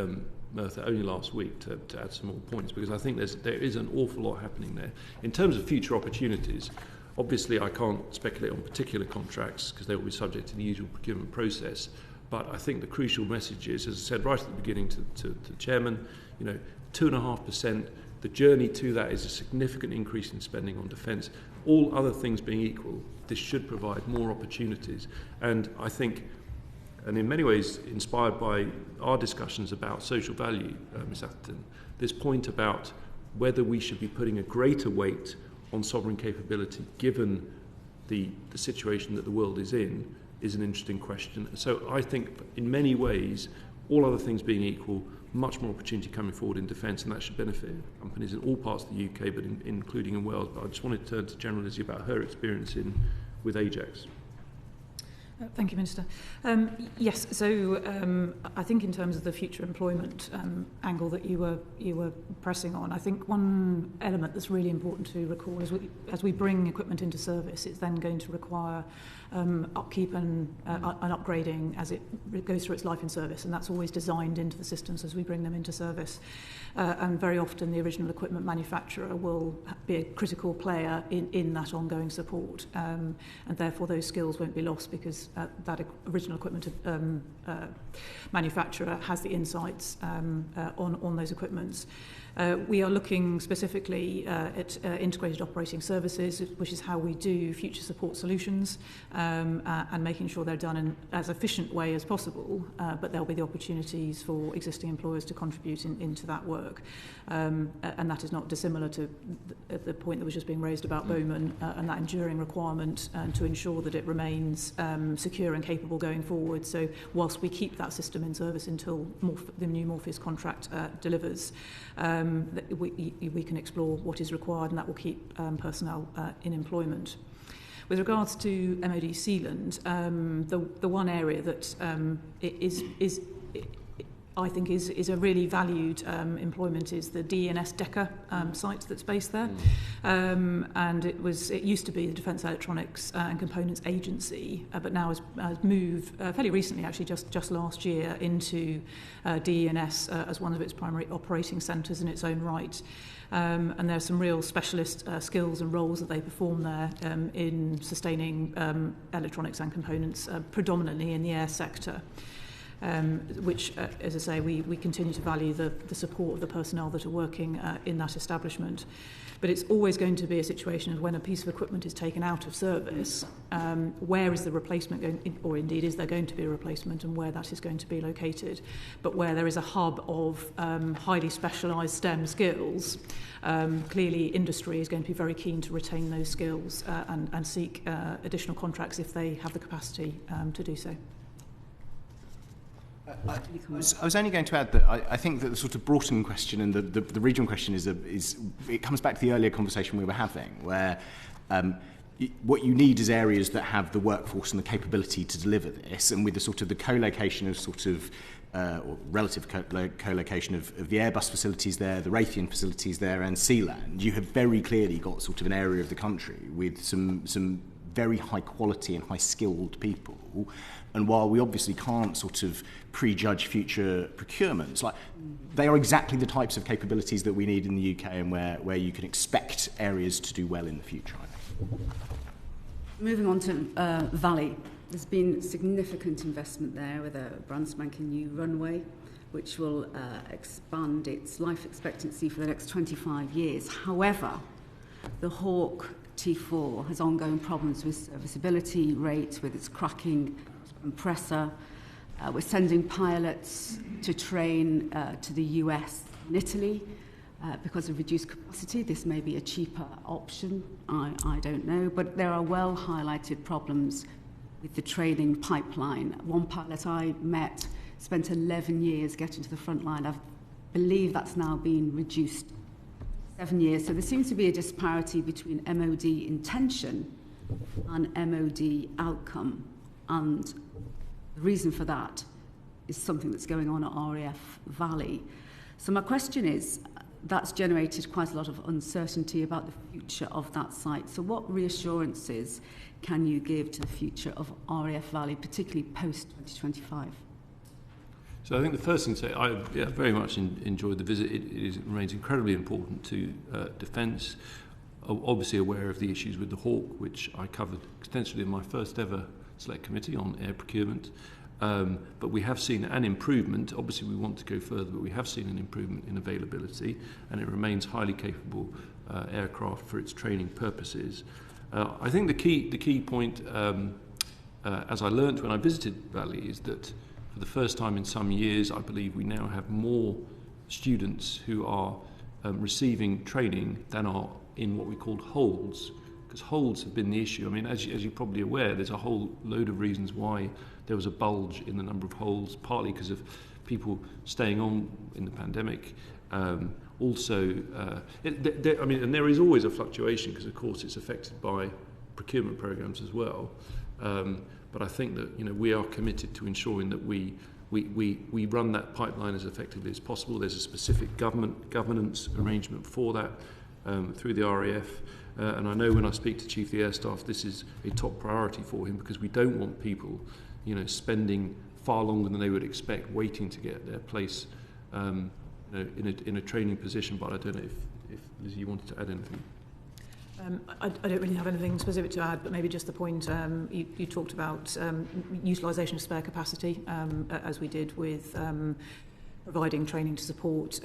Speaker 2: Merthyr only last week to add some more points, because I think there is an awful lot happening there. In terms of future opportunities, obviously I can't speculate on particular contracts because they will be subject to the usual procurement process, but I think the crucial message is, as I said right at the beginning to the Chairman, 2.5%, the journey to that is a significant increase in spending on defence. All other things being equal, this should provide more opportunities. And I think, and in many ways inspired by our discussions about social value, Ms Atherton, this point about whether we should be putting a greater weight on sovereign capability given the situation that the world is in is an interesting question. So I think in many ways, all other things being equal, much more opportunity coming forward in defence, and that should benefit companies in all parts of the UK, but including in Wales. But I just wanted to turn to General Lizzie about her experience with Ajax.
Speaker 5: Thank you, Minister. Yes, so I think in terms of the future employment angle that you were pressing on, I think one element that's really important to recall is as we bring equipment into service, it's then going to require upkeep and upgrading as it goes through its life in service, and that's always designed into the systems as we bring them into service. And very often the original equipment manufacturer will be a critical player in that ongoing support, and therefore those skills won't be lost because that original equipment manufacturer has the insights on those equipments. We are looking specifically at integrated operating services, which is how we do future support solutions, and making sure they're done in as efficient way as possible, but there'll be the opportunities for existing employers to contribute into that work. And that is not dissimilar to the point that was just being raised about Bowman and that enduring requirement to ensure that it remains secure and capable going forward. So whilst we keep that system in service until the new Morpheus contract delivers, we can explore what is required, and that will keep personnel in employment. With regards to MOD Sealand, the one area that I think is a really valued employment is the DENS DECA site that's based there, and it used to be the Defence Electronics and Components Agency, but now has moved fairly recently, actually just last year, into DENS as one of its primary operating centres in its own right. And there are some real specialist skills and roles that they perform there in sustaining electronics and components, predominantly in the air sector. Which, as I say, we continue to value the support of the personnel that are working in that establishment. But it's always going to be a situation of when a piece of equipment is taken out of service, where is the replacement going, or indeed is there going to be a replacement, and where that is going to be located. But where there is a hub of highly specialised STEM skills, clearly industry is going to be very keen to retain those skills and seek additional contracts if they have the capacity to do so.
Speaker 4: I was only going to add that I think that the sort of Broughton question and the regional question is it comes back to the earlier conversation we were having, where what you need is areas that have the workforce and the capability to deliver this, and with the sort of the co-location of or relative co-location of the Airbus facilities there, the Raytheon facilities there, and Sealand, you have very clearly got sort of an area of the country with some very high quality and high skilled people. And while we obviously can't sort of prejudge future procurements, they are exactly the types of capabilities that we need in the UK, and where you can expect areas to do well in the future, I think.
Speaker 8: Moving on to Valley, there's been significant investment there with a brand spanking new runway, which will expand its life expectancy for the next 25 years. However, the Hawk T4 has ongoing problems with serviceability rates, with its cracking compressor. We're sending pilots to train to the US and Italy because of reduced capacity. This may be a cheaper option, I don't know, but there are well highlighted problems with the training pipeline. One pilot I met spent 11 years getting to the front line. I believe that's now been reduced 7 years. So there seems to be a disparity between MOD intention and MOD outcome. And the reason for that is something that's going on at RAF Valley. So my question is, that's generated quite a lot of uncertainty about the future of that site. So what reassurances can you give to the future of RAF Valley, particularly post-2025?
Speaker 2: So I think the first thing to say, I very much enjoyed the visit. It remains incredibly important to defence. Obviously aware of the issues with the Hawk, which I covered extensively in my first ever Select Committee on air procurement. But we have seen an improvement. Obviously, we want to go further, but we have seen an improvement in availability, and it remains highly capable aircraft for its training purposes. I think the key point, as I learnt when I visited Valley, is that for the first time in some years, I believe we now have more students who are receiving training than are in what we call holds, because holds have been the issue. I mean, as you're probably aware, there's a whole load of reasons why there was a bulge in the number of holds, partly because of people staying on in the pandemic. Also, and there is always a fluctuation because, of course, it's affected by procurement programs as well. But I think that we are committed to ensuring that we run that pipeline as effectively as possible. There's a specific governance arrangement for that through the RAF. And I know when I speak to Chief of the Air Staff, this is a top priority for him, because we don't want people spending far longer than they would expect waiting to get their place in a training position. But I don't know if Lizzie, you wanted to add anything.
Speaker 5: I don't really have anything specific to add, but maybe just the point you talked about utilisation of spare capacity, as we did with providing training to support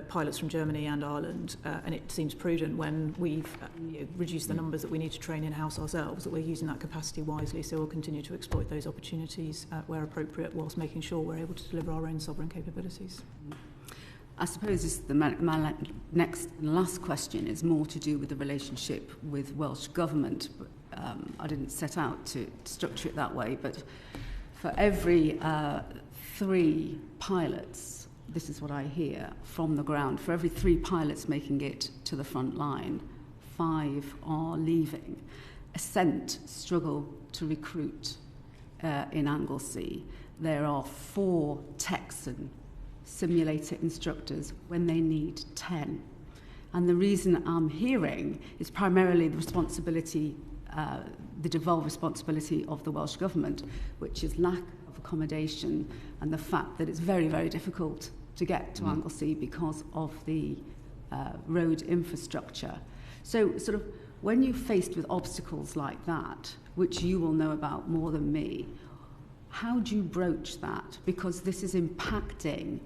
Speaker 5: pilots from Germany and Ireland, and it seems prudent when we've reduced the numbers that we need to train in-house ourselves, that we're using that capacity wisely, so we'll continue to exploit those opportunities where appropriate, whilst making sure we're able to deliver our own sovereign capabilities.
Speaker 8: I suppose this, my next and last question is more to do with the relationship with Welsh Government. I didn't set out to structure it that way, but for every 3 pilots, this is what I hear from the ground, for every 3 pilots making it to the front line, 5 are leaving. Ascent struggle to recruit in Anglesey. There are 4 Texan simulator instructors when they need 10. And the reason I'm hearing is primarily the responsibility, the devolved responsibility of the Welsh Government, which is lack of accommodation and the fact that it's very, very difficult to get to Anglesey because of the road infrastructure. So sort of when you're faced with obstacles like that, which you will know about more than me, how do you broach that? Because this is impacting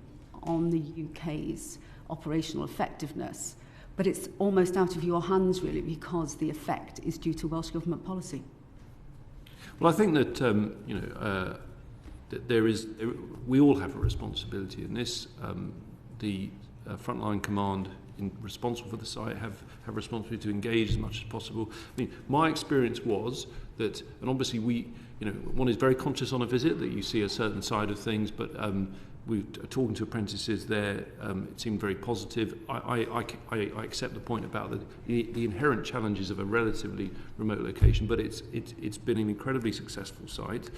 Speaker 8: on the UK's operational effectiveness, but it's almost out of your hands really, because the effect is due to Welsh Government policy.
Speaker 2: Well, I think that that we all have a responsibility in this. The frontline command responsible for the site have a responsibility to engage as much as possible. I mean, my experience was that, and obviously one is very conscious on a visit that you see a certain side of things, but we talking to apprentices there, it seemed very positive. I accept the point about the inherent challenges of a relatively remote location, but it's been an incredibly successful site.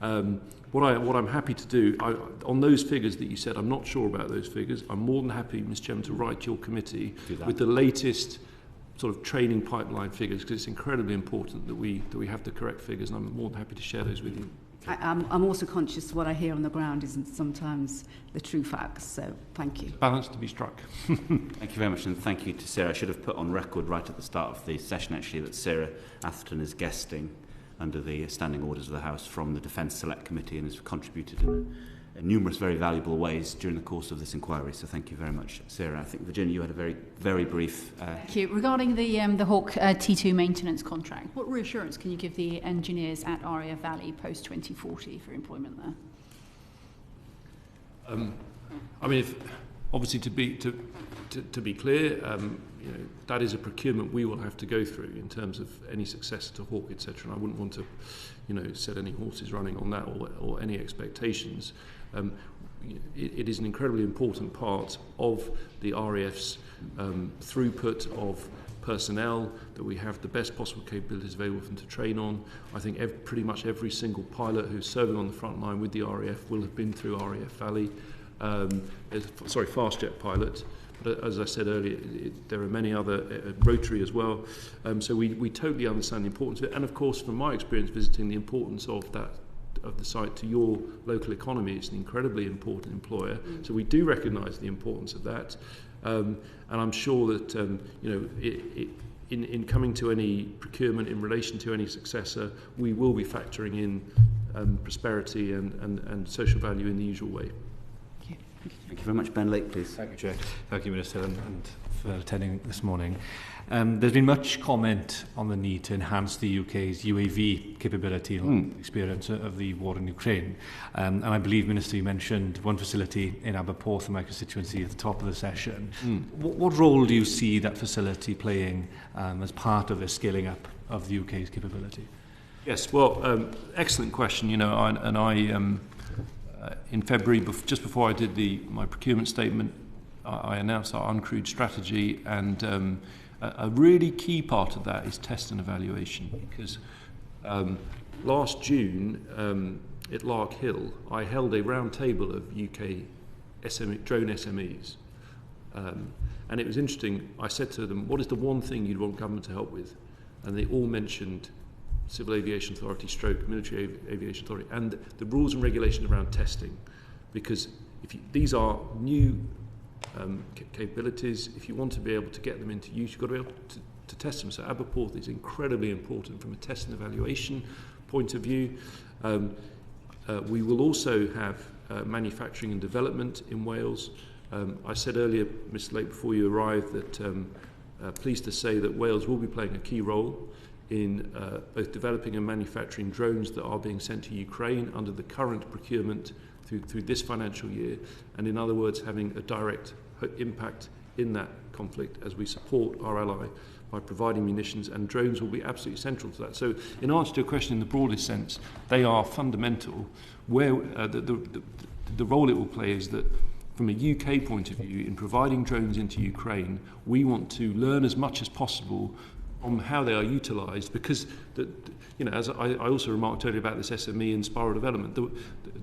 Speaker 2: What I'm happy to do, on those figures that you said, I'm not sure about those figures. I'm more than happy, Mr. Chairman, to write your committee with the latest sort of training pipeline figures, because it's incredibly important that we have the correct figures, and I'm more than happy to share those with you.
Speaker 8: I'm also conscious what I hear on the ground isn't sometimes the true facts, so thank you.
Speaker 2: Balance to be struck.
Speaker 1: Thank you very much, and thank you to Sarah. I should have put on record right at the start of the session, actually, that Sarah Atherton is guesting under the standing orders of the House from the Defence Select Committee and has contributed in numerous very valuable ways during the course of this inquiry. So thank you very much, Sarah. I think, Virginia, you had a very, very brief...
Speaker 6: Thank you. Regarding the Hawk T2 maintenance contract, what reassurance can you give the engineers at RAF Valley post-2040 for employment there?
Speaker 2: I mean, obviously, to be clear, that is a procurement we will have to go through in terms of any success to Hawk, etc. And I wouldn't want to, set any horses running on that or any expectations. It is an incredibly important part of the RAF's throughput of personnel, that we have the best possible capabilities available for them to train on. I think pretty much every single pilot who's serving on the front line with the RAF will have been through RAF Valley. Fast jet pilot. but as I said earlier, there are many other, Rotary as well. So we totally understand the importance of it. And of course, from my experience visiting, the importance of the site to your local economy. It's an incredibly important employer. So we do recognise the importance of that. And I'm sure that, in coming to any procurement in relation to any successor, we will be factoring in prosperity and social value in the usual way.
Speaker 1: Thank you very much. Ben Lake, please.
Speaker 9: Thank you, Chair. Thank you, Minister, and for attending this morning. There's been much comment on the need to enhance the UK's UAV capability and experience of the war in Ukraine. And I believe, Minister, you mentioned one facility in Aberporth, my constituency, at the top of the session. What role do you see that facility playing as part of the scaling up of the UK's capability?
Speaker 2: Yes, well, excellent question. In February, just before I did my procurement statement, I announced our uncrewed strategy, and a really key part of that is test and evaluation, because last June at Lark Hill, I held a round table of UK drone SMEs, and it was interesting. I said to them, what is the one thing you'd want government to help with? And they all mentioned Civil Aviation Authority / Military Aviation Authority and the rules and regulations around testing, because these are new capabilities. If you want to be able to get them into use, you've got to be able to test them. So Aberporth is incredibly important from a test and evaluation point of view. We will also have manufacturing and development in Wales. I said earlier, Mr. Lake, before you arrived, that pleased to say that Wales will be playing a key role in both developing and manufacturing drones that are being sent to Ukraine under the current procurement through this financial year, and in other words, having a direct impact in that conflict as we support our ally by providing munitions, and drones will be absolutely central to that. So in answer to your question in the broadest sense, they are fundamental. Where the role it will play is that from a UK point of view, in providing drones into Ukraine, we want to learn as much as possible on how they are utilised, because as I also remarked earlier about this SME and spiral development,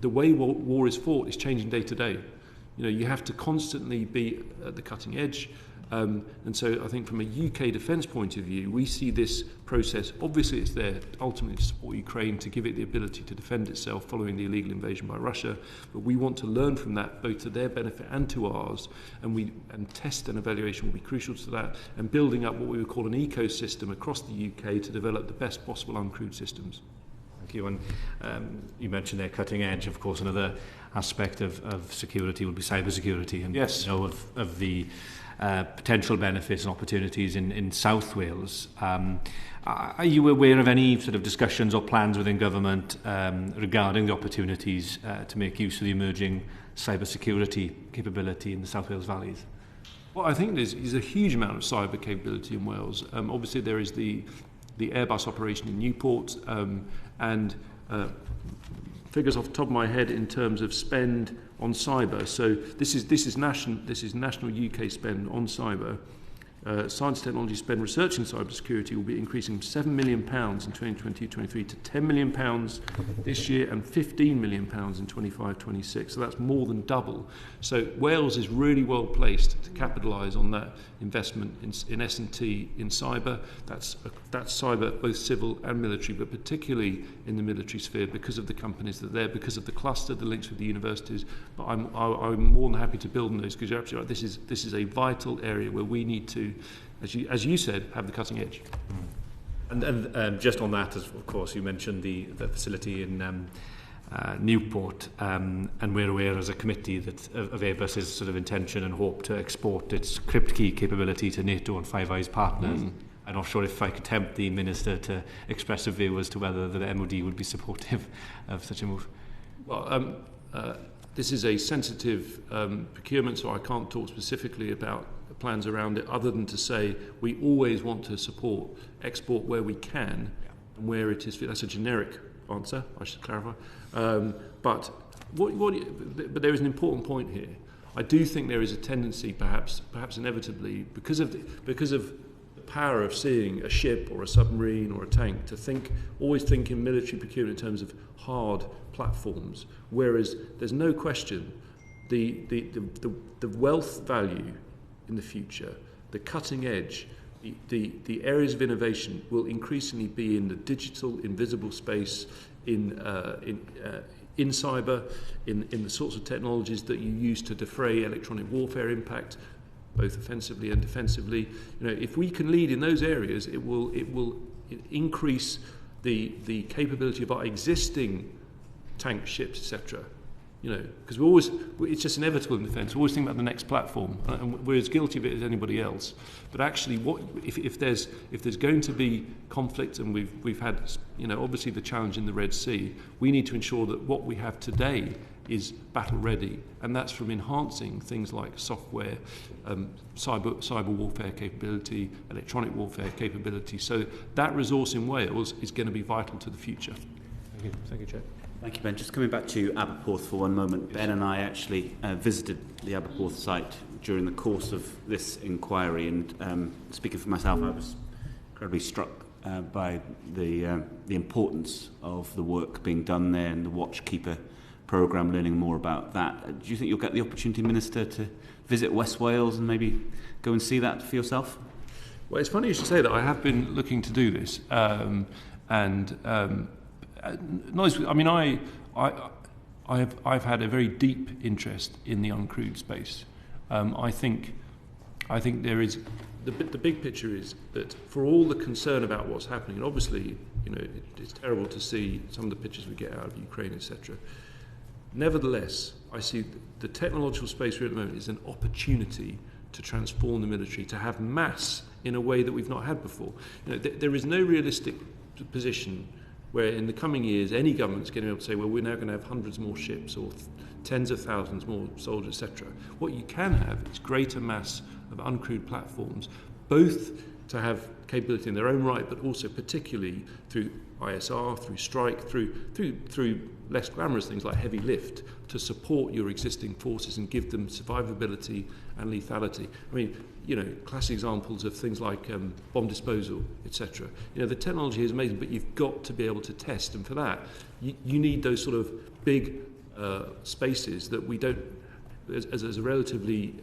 Speaker 2: the way war is fought is changing day to day. You have to constantly be at the cutting edge, and so I think from a UK defence point of view, we see this process. Obviously, it's there ultimately to support Ukraine, to give it the ability to defend itself following the illegal invasion by Russia. But we want to learn from that, both to their benefit and to ours, and test and evaluation will be crucial to that, and building up what we would call an ecosystem across the UK to develop the best possible uncrewed systems.
Speaker 9: Thank you. And you mentioned their cutting edge. Of course, another aspect of security will be cybersecurity, and
Speaker 2: yes,
Speaker 9: of the potential benefits and opportunities in South Wales. Are you aware of any sort of discussions or plans within government regarding the opportunities to make use of the emerging cybersecurity capability in the South Wales valleys?
Speaker 2: Well, I think there's a huge amount of cyber capability in Wales. Obviously, there is the Airbus operation in Newport, and figures off the top of my head in terms of spend on cyber. So this is national UK spend on cyber. Science and technology spend researching cybersecurity will be increasing from £7 million in 2022-23 to £10 million this year and £15 million in 25-26. So that's more than double. So Wales is really well placed to capitalise on that investment in S&T in cyber. That's cyber, both civil and military, but particularly in the military sphere because of the companies that are there, because of the cluster, the links with the universities. But I'm more than happy to build on those, because you're absolutely right. This is a vital area where we need to, as you said, have the cutting edge.
Speaker 9: And just on that, of course, you mentioned the facility in Newport, and we're aware as a committee that of Airbus's sort of intention and hope to export its crypt key capability to NATO and Five Eyes partners. I'm not sure if I could tempt the Minister to express a view as to whether the MOD would be supportive of such a move.
Speaker 2: Well, this is a sensitive procurement, so I can't talk specifically about plans around it, other than to say we always want to support export where we can, and where it is. That's a generic answer, I should clarify. But there is an important point here. I do think there is a tendency, perhaps inevitably, because of the power of seeing a ship or a submarine or a tank, to always think in military procurement in terms of hard platforms, whereas there's no question the wealth value in the future, the cutting edge, the areas of innovation will increasingly be in the digital, invisible space, in cyber, in the sorts of technologies that you use to defray electronic warfare impact, both offensively and defensively. If we can lead in those areas, it will increase the capability of our existing tank, ships, etc. Because it's just inevitable in defence. We always think about the next platform, and we're as guilty of it as anybody else. But actually, if there's going to be conflict, and we've had, obviously the challenge in the Red Sea, we need to ensure that what we have today is battle ready, and that's from enhancing things like software, cyber warfare capability, electronic warfare capability. So that resource in Wales is going to be vital to the future.
Speaker 9: Thank you, Chair.
Speaker 1: Thank you, Ben. Just coming back to Aberporth for one moment. Ben and I actually visited the Aberporth site during the course of this inquiry, and speaking for myself, I was incredibly struck by the importance of the work being done there and the Watchkeeper programme, learning more about that. Do you think you'll get the opportunity, Minister, to visit West Wales and maybe go and see that for yourself?
Speaker 2: Well, it's funny you should say that. I have been looking to do this, I've had a very deep interest in the uncrewed space. I think there is the big picture is that for all the concern about what's happening, and obviously it's terrible to see some of the pictures we get out of Ukraine, etc. Nevertheless, I see the technological space we're at the moment is an opportunity to transform the military, to have mass in a way that we've not had before. There is no realistic position where in the coming years any government's going to be able to say, well, we're now going to have hundreds more ships or tens of thousands more soldiers, etc. What you can have is greater mass of uncrewed platforms, both to have capability in their own right, but also particularly through ISR, through strike, through less glamorous things like heavy lift, to support your existing forces and give them survivability and lethality. I mean, classic examples of things like bomb disposal, etc. The technology is amazing, but you've got to be able to test, and for that, you need those sort of big spaces that we don't, as a relatively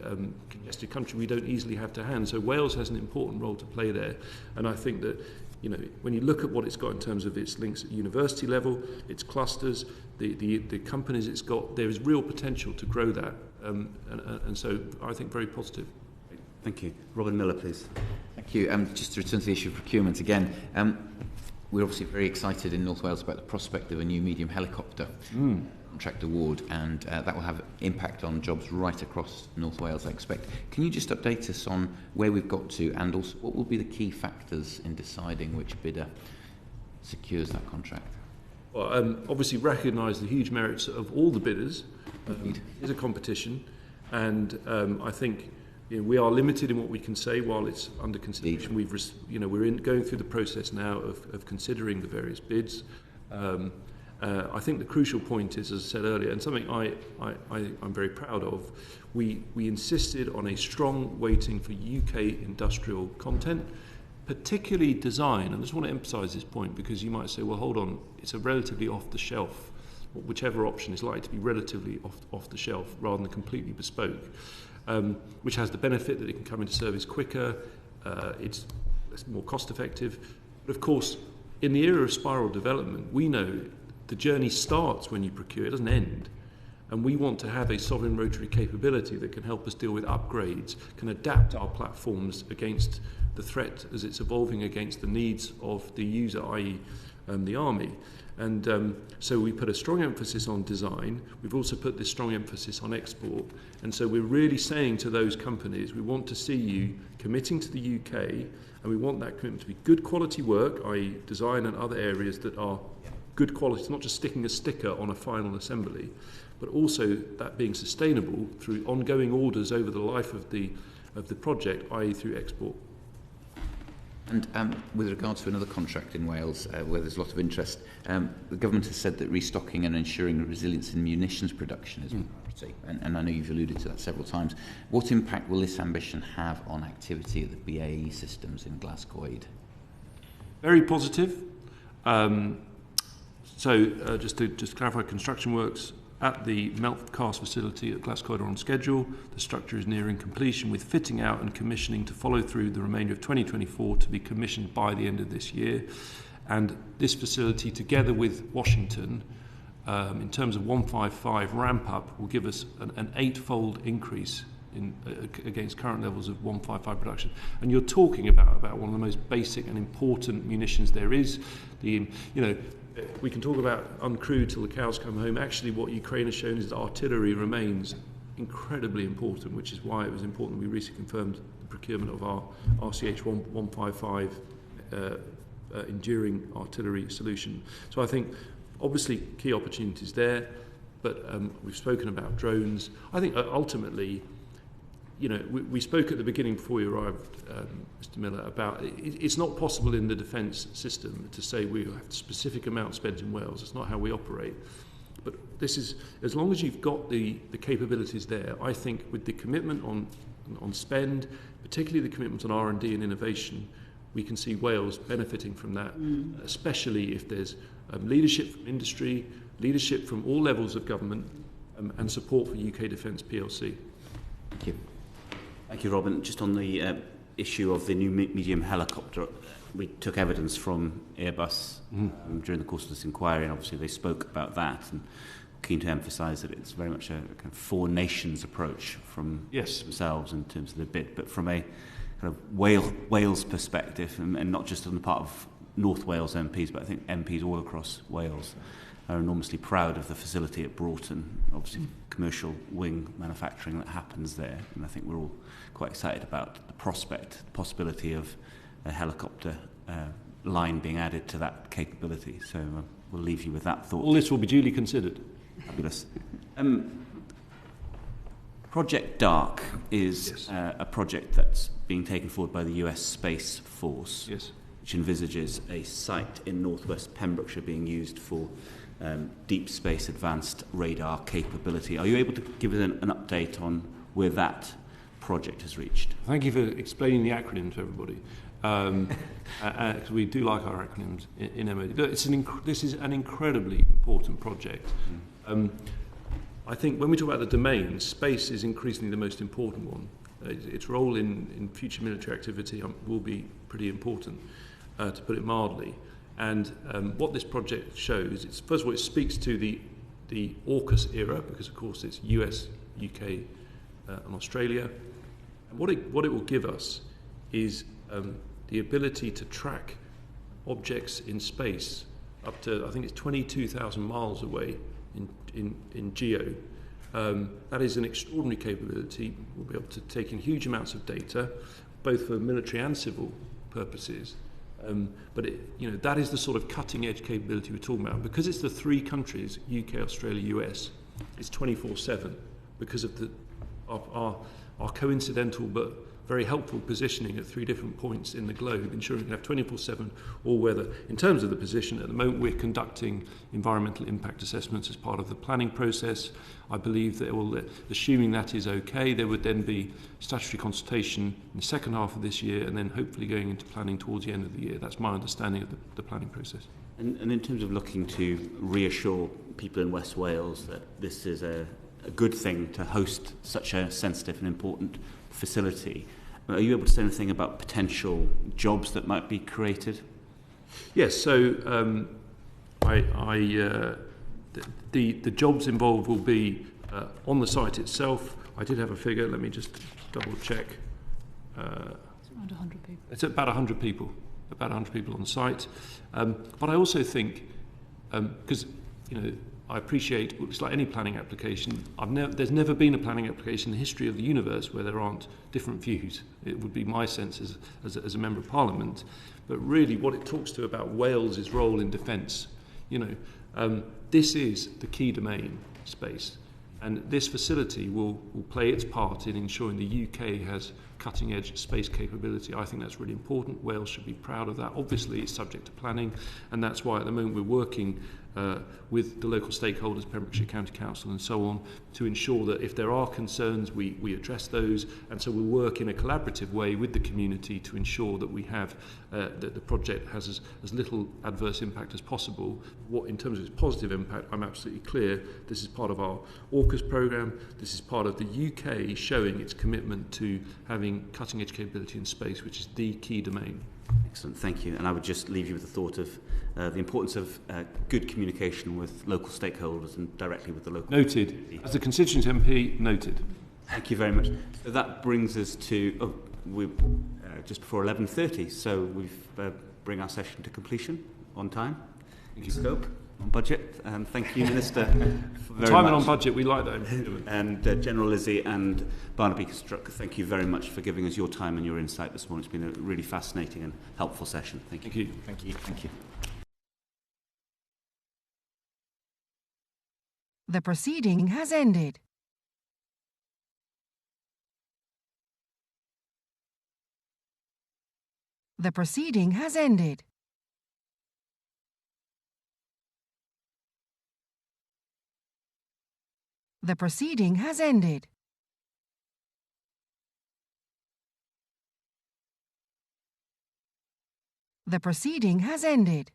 Speaker 2: congested country, we don't easily have to hand. So Wales has an important role to play there, and I think that when you look at what it's got in terms of its links at university level, its clusters, the companies it's got, there is real potential to grow that, and so I think very positive.
Speaker 1: Thank you. Robin Miller, please.
Speaker 7: Thank you. Just to return to the issue of procurement again, we're obviously very excited in North Wales about the prospect of a new medium helicopter contract award, and that will have impact on jobs right across North Wales, I expect. Can you just update us on where we've got to, and also what will be the key factors in deciding which bidder secures that contract?
Speaker 2: Well, obviously recognise the huge merits of all the bidders. It's a competition, and I think we are limited in what we can say while it's under consideration. We're going through the process now of considering the various bids. I think the crucial point is, as I said earlier, and something I'm very proud of, we insisted on a strong weighting for UK industrial content, particularly design. And I just want to emphasise this point, because you might say, well, hold on, it's a relatively off-the-shelf, whichever option is likely to be relatively off the shelf rather than completely bespoke, which has the benefit that it can come into service quicker, it's more cost-effective. But of course, in the era of spiral development, we know the journey starts when you procure, it doesn't end. And we want to have a sovereign rotary capability that can help us deal with upgrades, can adapt our platforms against the threat as it's evolving against the needs of the user, i.e. The army. And so we put a strong emphasis on design. We've also put this strong emphasis on export. And so we're really saying to those companies, we want to see you committing to the UK, and we want that commitment to be good quality work, i.e. design and other areas that are good quality. It's not just sticking a sticker on a final assembly, but also that being sustainable through ongoing orders over the life of the project, i.e. through export.
Speaker 7: And with regard to another contract in Wales, where there's a lot of interest, the government has said that restocking and ensuring resilience in munitions production is a priority, and I know you've alluded to that several times. What impact will this ambition have on activity at the BAE systems in Glasgow?
Speaker 2: Very positive. So just to clarify, construction works at the Meltcast facility at Glasgow on schedule. The structure is nearing completion, with fitting out and commissioning to follow through the remainder of 2024 to be commissioned by the end of this year. And this facility, together with Washington, in terms of 155 ramp up, will give us an 8-fold increase in against current levels of 155 production. And you're talking about one of the most basic and important munitions there is. We can talk about uncrewed till the cows come home. Actually, what Ukraine has shown is that artillery remains incredibly important, which is why it was important we recently confirmed the procurement of our RCH 155 enduring artillery solution. So I think obviously key opportunities there, but we've spoken about drones. I think ultimately, we spoke at the beginning before you arrived, Mr. Miller, about it's not possible in the defence system to say we have a specific amount spent in Wales. It's not how we operate. But this is, as long as you've got the capabilities there, I think with the commitment on spend, particularly the commitment on R&D and innovation, we can see Wales benefiting from that, especially if there's leadership from industry, leadership from all levels of government, and support for UK Defence PLC.
Speaker 1: Thank you. Thank you, Robin. Just on the issue of the new medium helicopter, we took evidence from Airbus during the course of this inquiry, and obviously they spoke about that, and keen to emphasise that it's very much a kind of four nations approach from themselves in terms of the bid, but from a kind of Wales perspective, and not just on the part of North Wales MPs, but I think MPs all across Wales are enormously proud of the facility at Broughton, obviously commercial wing manufacturing that happens there, and I think we're all quite excited about the possibility of a helicopter line being added to that capability. So we'll leave you with that thought.
Speaker 2: All this will be duly considered.
Speaker 1: Fabulous. Project DARK is a project that's being taken forward by the US Space Force, which envisages a site in northwest Pembrokeshire being used for deep space advanced radar capability. Are you able to give us an update on where that project has reached?
Speaker 2: Thank you for explaining the acronym to everybody. Because we do like our acronyms in MOD. This is an incredibly important project. I think when we talk about the domain, space is increasingly the most important one. Its role in future military activity will be pretty important, to put it mildly. And what this project shows, first of all, it speaks to the AUKUS era, because of course it's US, UK, and Australia. And what it will give us is the ability to track objects in space up to, I think it's 22,000 miles away in geo. That is an extraordinary capability. We'll be able to take in huge amounts of data, both for military and civil purposes. But that is the sort of cutting-edge capability we're talking about. Because it's the three countries, UK, Australia, US, it's 24/7 because of our coincidental but very helpful positioning at three different points in the globe, ensuring we can have 24/7 all weather. In terms of the position, at the moment we're conducting environmental impact assessments as part of the planning process. I believe that assuming that is okay, there would then be statutory consultation in the second half of this year, and then hopefully going into planning towards the end of the year. That's my understanding of the planning process.
Speaker 1: And in terms of looking to reassure people in West Wales that this is a good thing to host such a sensitive and important facility, are you able to say anything about potential jobs that might be created?
Speaker 2: Yes, so the jobs involved will be on the site itself. I did have a figure, let me just double check.
Speaker 5: It's around 100 people.
Speaker 2: It's about 100 people, on site. But I also think, because I appreciate, it's like any planning application, there's never been a planning application in the history of the universe where there aren't different views. It would be my sense as a Member of Parliament. But really what it talks to about Wales' role in defence, this is the key domain space. And this facility will play its part in ensuring the UK has cutting-edge space capability. I think that's really important. Wales should be proud of that. Obviously, it's subject to planning, and that's why at the moment we're working with the local stakeholders, Pembrokeshire County Council and so on, to ensure that if there are concerns, we address those. And so we'll work in a collaborative way with the community to ensure that we have that the project has as little adverse impact as possible. What in terms of its positive impact, I'm absolutely clear. This is part of our AUKUS programme. This is part of the UK showing its commitment to having cutting-edge capability in space, which is the key domain.
Speaker 1: Excellent, thank you. And I would just leave you with the thought of the importance of good communication with local stakeholders and directly with the local...
Speaker 2: Noted. As a constituency MP, noted.
Speaker 1: Thank you very much. So that brings us to we're just before 11:30, so we've bring our session to completion on time, in scope, on budget. Thank you, Minister. Very
Speaker 2: Time and
Speaker 1: much.
Speaker 2: on budget, we like that.
Speaker 1: And General Lizzie and Barnaby Struck, thank you very much for giving us your time and your insight this morning. It's been a really fascinating and helpful session. Thank you.
Speaker 2: Thank you.
Speaker 4: Thank you. Thank you.
Speaker 10: The proceeding has ended. The proceeding has ended. The proceeding has ended. The proceeding has ended.